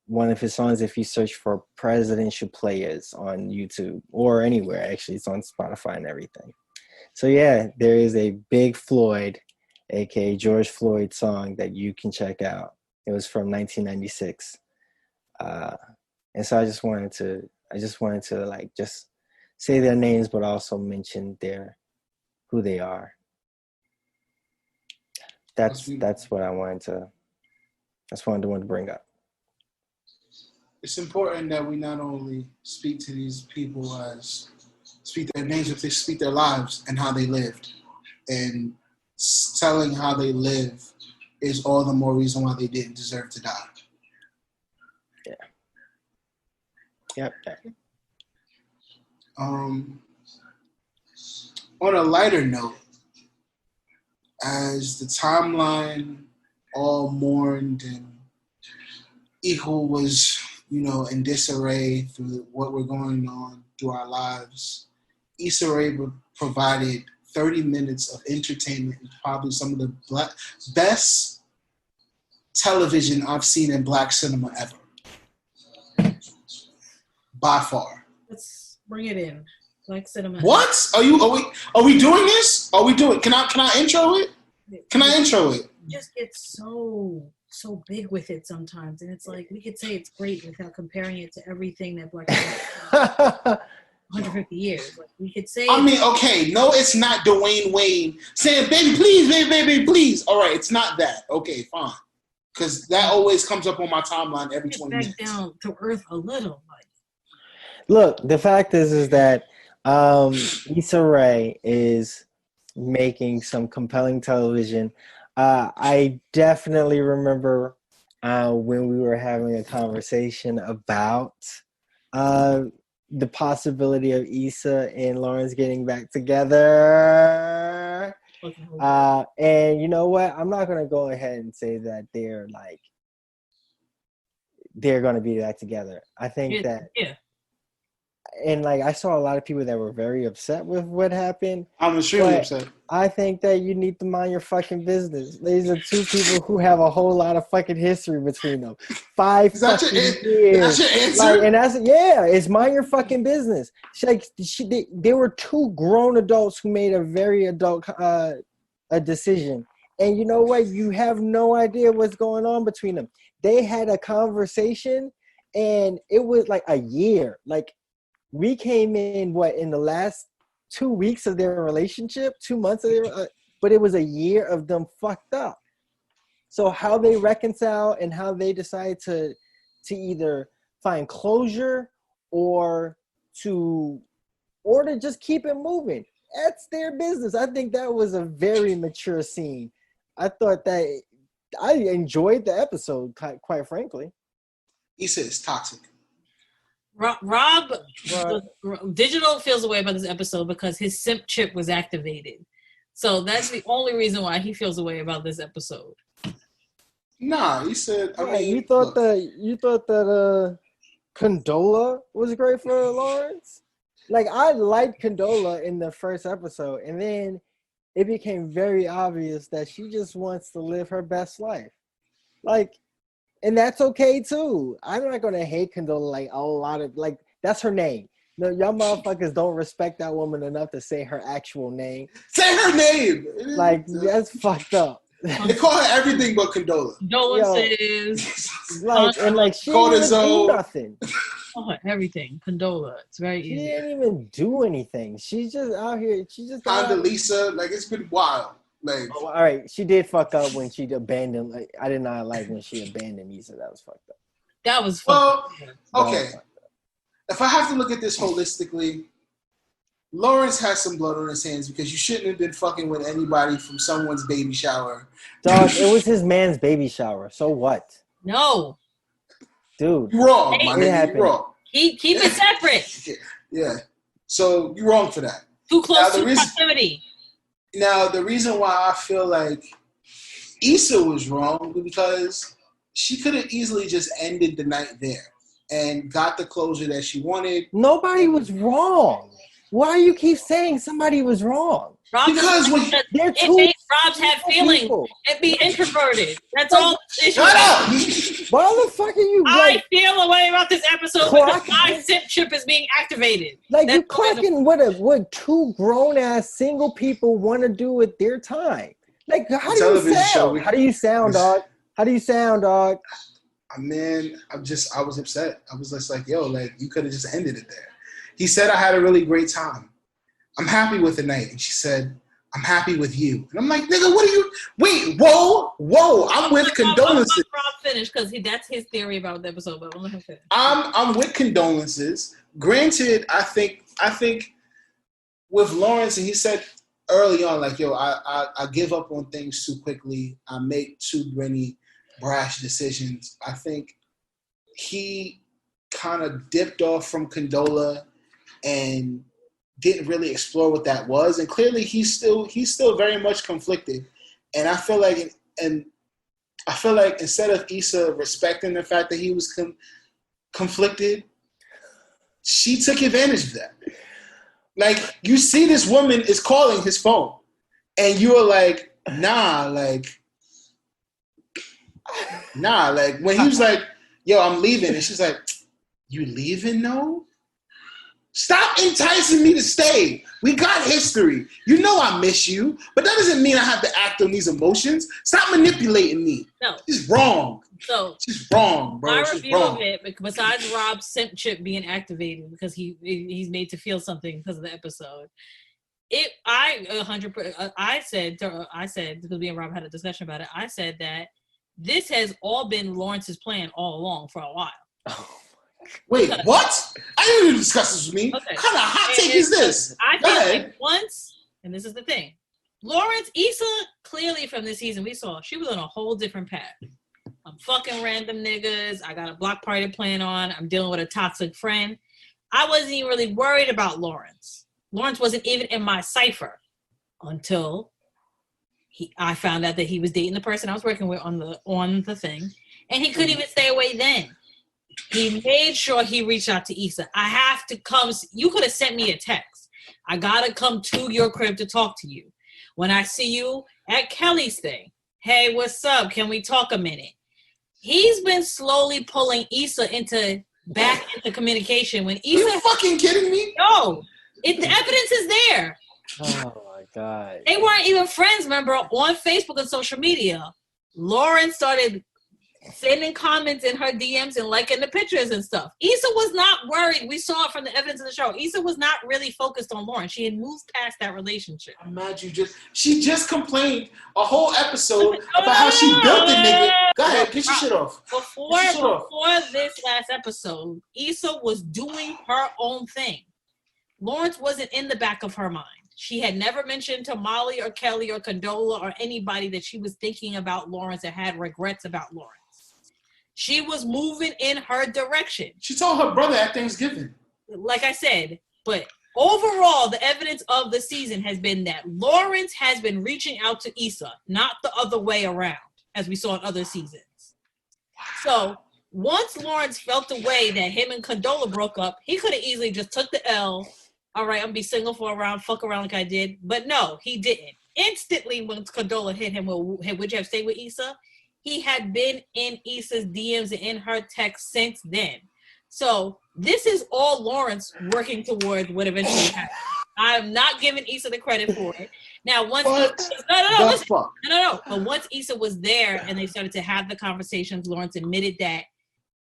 one of his songs if you search for Presidential Players on YouTube or anywhere. Actually, it's on Spotify and everything. So yeah, there is a Big Floyd, aka George Floyd song that you can check out. It was from 1996, and so I just wanted to like just say their names, but also mention who they are. That's what I wanted to bring up. It's important that we not only speak to these people as speak their names, but they speak their lives and how they lived. And telling how they live is all the more reason why they didn't deserve to die. Yeah. Yep. On a lighter note, as the timeline all mourned and equal was, in disarray through what we're going on through our lives, Issa Rae provided 30 minutes of entertainment, probably some of the best television I've seen in Black cinema ever. By far. Let's bring it in. Black cinema. What? Are we doing this? Are we doing? Can I intro it? Can I intro it? Just get so big with it sometimes, and it's like we could say it's great without comparing it to everything that Black cinema. 150 years. Like, we could say. I mean, okay, no, it's not Dwayne Wade saying, "Baby, please, baby, please." All right, it's not that. Okay, fine, because that always comes up on my timeline every 20 minutes. Down to earth a little. Like. Look, the fact is that Issa Rae is making some compelling television. I definitely remember when we were having a conversation about the possibility of Issa and Lawrence getting back together. And you know what? I'm not going to go ahead and say that they're going to be back together. I think that. Yeah. And I saw a lot of people that were very upset with what happened. I'm extremely upset. I think that you need to mind your fucking business. These are two people who have a whole lot of fucking history between them. 5 fucking years. That's your answer? And it's mind your fucking business. There were two grown adults who made a very adult a decision. And you know what? You have no idea what's going on between them. They had a conversation, and it was a year. We came in in the last 2 weeks of their relationship, 2 months of but it was a year of them fucked up. So how they reconcile and how they decide to either find closure or to just keep it moving, that's their business. I think that was a very mature scene. I thought that I enjoyed the episode, quite frankly. Issa is toxic. Rob Digital feels away about this episode because his simp chip was activated. So that's the only reason why he feels away about this episode. Nah, he said. I mean, you thought that Condola was great for Lawrence. I liked Condola in the first episode, and then it became very obvious that she just wants to live her best life. And that's okay too. I'm not gonna hate Condola a lot of that's her name. No, y'all motherfuckers don't respect that woman enough to say her actual name. Say her name. That's fucked up. They call her everything but Condola. Condolences. She didn't even do nothing. Oh, everything. Condola. It's very easy. She didn't even do anything. She's just out here. She just Condoleezza. It's been wild. All right, she did fuck up when she abandoned. I did not like when she abandoned Issa. That was fucked up. That was fucked up. Okay. If I have to look at this holistically, Lawrence has some blood on his hands because you shouldn't have been fucking with anybody from someone's baby shower. Dog, it was his man's baby shower. So what? No. Dude. You're wrong, my nigga. You're wrong. Keep it separate. Yeah. So you're wrong for that. Too close to proximity. Now, the reason why I feel like Issa was wrong was because she could have easily just ended the night there and got the closure that she wanted. Nobody was wrong. Why do you keep saying somebody was wrong? Because when they're it makes Rob's have feelings and be introverted. That's all. Shut up! Why the fuck are you? I feel a way about this episode because my simp chip is being activated. You clocking what two grown ass single people want to do with their time? How do you sound? How do you sound, dog? How do you sound, dog? Man, I was upset. I was just you could have just ended it there. He said I had a really great time. I'm happy with the night. And she said, I'm happy with you. And I'm like, nigga, what are you? Wait, whoa. I'm with condolences. Let Rob finish because that's his theory about the episode. But let him finish. I'm with condolences. Granted, I think with Lawrence, and he said early on, I give up on things too quickly. I make too many brash decisions. I think he kind of dipped off from Condola and didn't really explore what that was, and clearly he's still very much conflicted. And I feel like instead of Issa respecting the fact that he was conflicted, she took advantage of that. You see, this woman is calling his phone, and you're like, nah. When he was like, "Yo, I'm leaving," and she's like, "You leaving? No." Stop enticing me to stay. We got history. You know I miss you, but that doesn't mean I have to act on these emotions. Stop manipulating me. No. It's wrong. So she's wrong, bro. my She's review of wrong. it, besides Rob's simp chip being activated because he's made to feel something because of the episode. I said because me and Rob had a discussion about it. I said that this has all been Lawrence's plan all along for a while. Wait, what? I didn't even discuss this with me. Okay. What kind of hot take is this? I feel like once, and this is the thing, Issa, clearly from this season we saw, she was on a whole different path. I'm fucking random niggas. I got a block party plan on. I'm dealing with a toxic friend. I wasn't even really worried about Lawrence. Lawrence wasn't even in my cipher until I found out that he was dating the person I was working with on the thing, and he couldn't even stay away then. He made sure he reached out to Issa. I have to come. You could have sent me a text. I gotta come to your crib to talk to you. When I see you at Kelly's thing, hey, what's up? Can we talk a minute? He's been slowly pulling Issa back into communication. When Issa, are you fucking kidding me? No, the evidence is there. Oh my god! They weren't even friends. Remember, on Facebook and social media, Lauren started sending comments in her DMs and liking the pictures and stuff. Issa was not worried. We saw it from the evidence of the show. Issa was not really focused on Lauren. She had moved past that relationship. I'm mad she just complained a whole episode about how she built the nigga. Go ahead, get your shit off. Before this last episode, Issa was doing her own thing. Lawrence wasn't in the back of her mind. She had never mentioned to Molly or Kelly or Condola or anybody that she was thinking about Lawrence and had regrets about Lawrence. She was moving in her direction. She told her brother at Thanksgiving. Like I said, but overall, the evidence of the season has been that Lawrence has been reaching out to Issa, not the other way around, as we saw in other seasons. So once Lawrence felt the way that him and Condola broke up, he could have easily just took the L. All right, I'm gonna be single for a round, fuck around like I did. But no, he didn't. Instantly, when Condola hit him, would you have stayed with Issa? He had been in Issa's DMs and in her text since then. So this is all Lawrence working toward what eventually happened. I'm not giving Issa the credit for it. Now, once But once Issa was there and they started to have the conversations, Lawrence admitted that,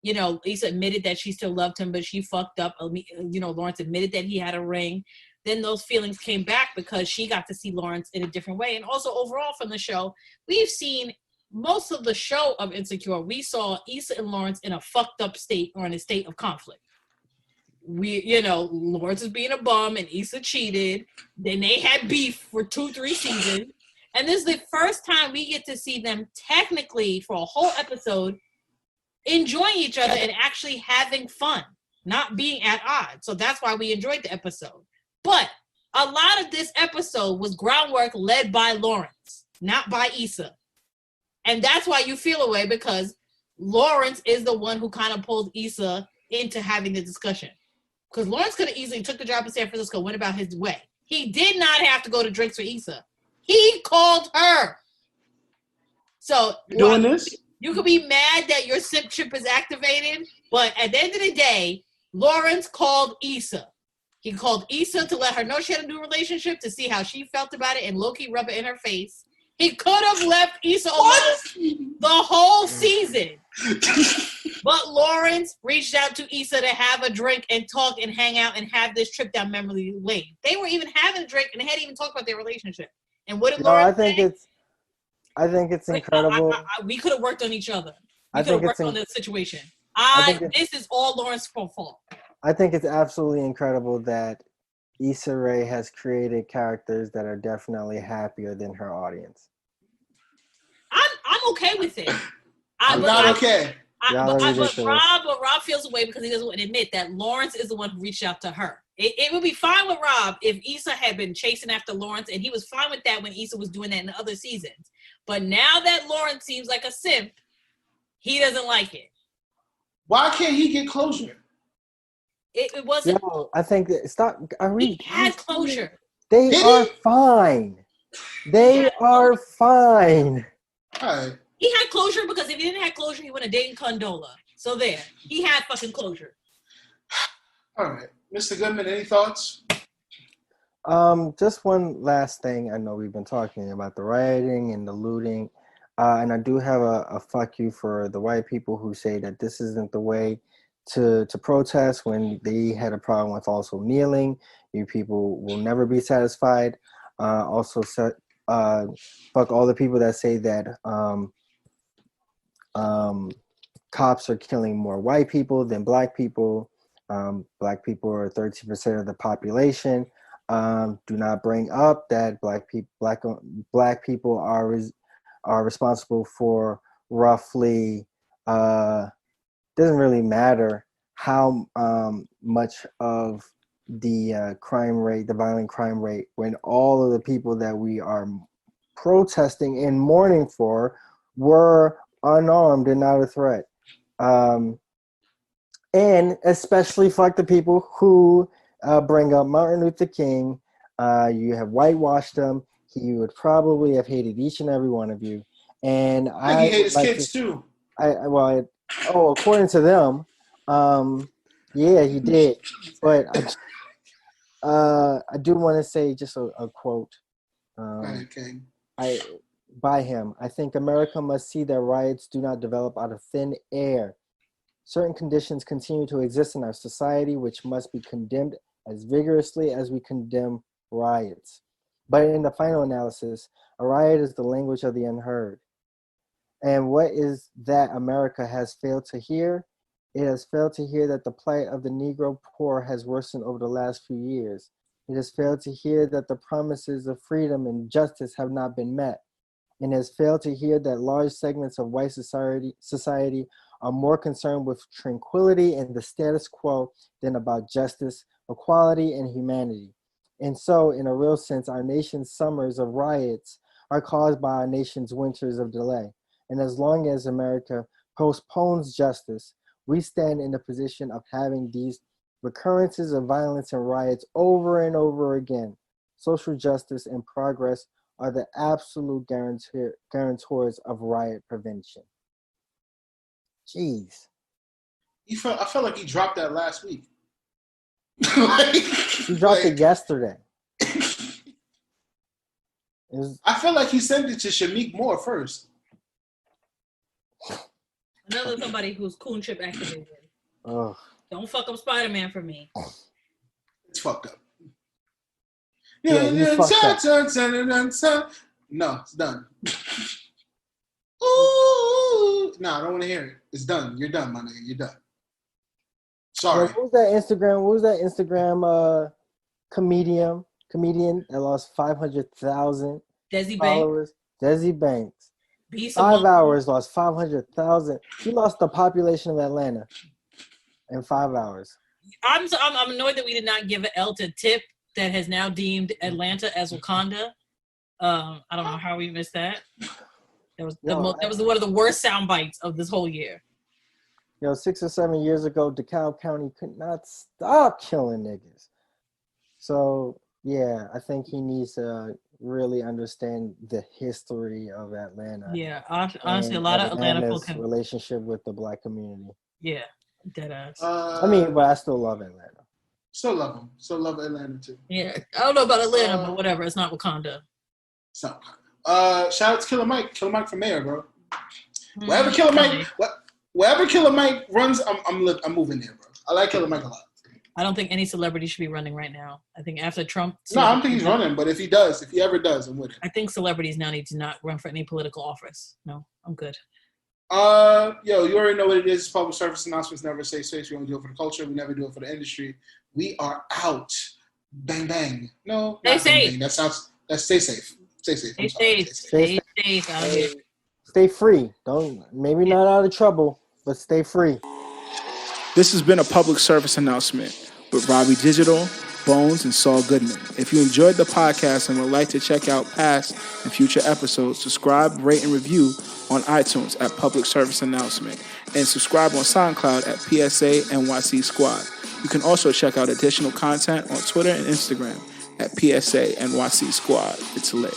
Issa admitted that she still loved him, but she fucked up. Lawrence admitted that he had a ring. Then those feelings came back because she got to see Lawrence in a different way. And also overall from the show, we've seen most of the show of Insecure, we saw Issa and Lawrence in a fucked up state or in a state of conflict. Lawrence is being a bum and Issa cheated. Then they had beef for 2-3 seasons. And this is the first time we get to see them technically for a whole episode enjoying each other and actually having fun, not being at odds. So that's why we enjoyed the episode. But a lot of this episode was groundwork led by Lawrence, not by Issa. And that's why you feel away, because Lawrence is the one who kind of pulled Issa into having the discussion. Because Lawrence could have easily took the job in San Francisco, went about his way. He did not have to go to drinks for Issa. He called her. So doing this? You could be mad that your simp chip is activated, but at the end of the day, Lawrence called Issa. He called Issa to let her know she had a new relationship, to see how she felt about it, and low-key rub it in her face. He could have left Issa alone the whole season. But Lawrence reached out to Issa to have a drink and talk and hang out and have this trip down memory lane. They were even having a drink and they hadn't even talked about their relationship. And what did Lawrence say? I think it's incredible. We could have worked on each other. We could have worked on the situation. This is all Lawrence's fault. I think it's absolutely incredible that Issa Rae has created characters that are definitely happier than her audience. I'm okay with it. I'm not okay. But Rob feels away because he doesn't want to admit that Lawrence is the one who reached out to her. It would be fine with Rob if Issa had been chasing after Lawrence, and he was fine with that when Issa was doing that in the other seasons. But now that Lawrence seems like a simp, he doesn't like it. Why can't he get closure? It wasn't. No, I think that he had closure. They are fine. They are fine. All right. He had closure because if he didn't have closure, he would have dated Condola. So there, he had fucking closure. All right, Mr. Goodman, any thoughts? Just one last thing. I know we've been talking about the rioting and the looting. And I do have a fuck you for the white people who say that this isn't the way to protest when they had a problem with also kneeling. You people will never be satisfied. Fuck all the people that say that cops are killing more white people than black people. Black people are 13% of the population. Do not bring up that black people are responsible for roughly. Doesn't really matter how much of the crime rate, the violent crime rate, when all of the people that we are protesting and mourning for were unarmed and not a threat. And especially fuck the people who bring up Martin Luther King. You have whitewashed him. He would probably have hated each and every one of you. And I think he hates kids too. According to them, yeah, he did. But I do want to say just a quote. Okay. By him. I think America must see that riots do not develop out of thin air. Certain conditions continue to exist in our society, which must be condemned as vigorously as we condemn riots. But in the final analysis, a riot is the language of the unheard. And what is that America has failed to hear? It has failed to hear that the plight of the Negro poor has worsened over the last few years. It has failed to hear that the promises of freedom and justice have not been met. And has failed to hear that large segments of white society are more concerned with tranquility and the status quo than about justice, equality, and humanity. And so, in a real sense, our nation's summers of riots are caused by our nation's winters of delay. And as long as America postpones justice, we stand in the position of having these recurrences of violence and riots over and over again. Social justice and progress are the absolute guarantors of riot prevention. Jeez. I felt like he dropped that last week. He dropped it yesterday. I feel like he sent it to Shamik Moore first. Another somebody who's coon chip activated. Oh. Don't fuck up Spider-Man for me. It's fucked up. Yeah, he's fucked up. No, it's done. Ooh, no, I don't want to hear it. It's done. You're done, my nigga. You're done. Sorry. What was that Instagram comedian that lost 500,000 followers? Desi Banks. 5 hours lost 500,000. He lost the population of Atlanta in 5 hours. I'm annoyed that we did not give an L to Tip that has now deemed Atlanta as Wakanda. I don't know how we missed that. That was one of the worst sound bites of this whole year. 6 or 7 years ago, DeKalb County could not stop killing niggas. So, yeah, I think he needs to really understand the history of Atlanta. Yeah, honestly, a lot of Atlanta folk have relationship with the black community. Yeah, dead ass. But I still love Atlanta. Still love him. Still love Atlanta too. Yeah, I don't know about Atlanta, but whatever. It's not Wakanda. It's not Wakanda. Shout out to Killer Mike. Killer Mike for mayor, bro. Wherever Killer Mike runs, I'm moving there, bro. I like Killer Mike a lot. I don't think any celebrity should be running right now. I think after Trump. No, I don't think he's running, but if he ever does, I'm with him. I think celebrities now need to not run for any political office. No, I'm good. You already know what it is. Public service announcements never say safe. We only do it for the culture. We never do it for the industry. We are out. Bang, bang. No, stay safe. Bang, bang. That's stay safe. Stay safe. Stay safe out here. Stay free. Maybe not out of trouble, but stay free. This has been a public service announcement with Robbie Digital, Bones, and Saul Goodman. If you enjoyed the podcast and would like to check out past and future episodes, subscribe, rate, and review on iTunes at Public Service Announcement, and subscribe on SoundCloud at PSA NYC Squad. You can also check out additional content on Twitter and Instagram at PSA NYC Squad. It's lit.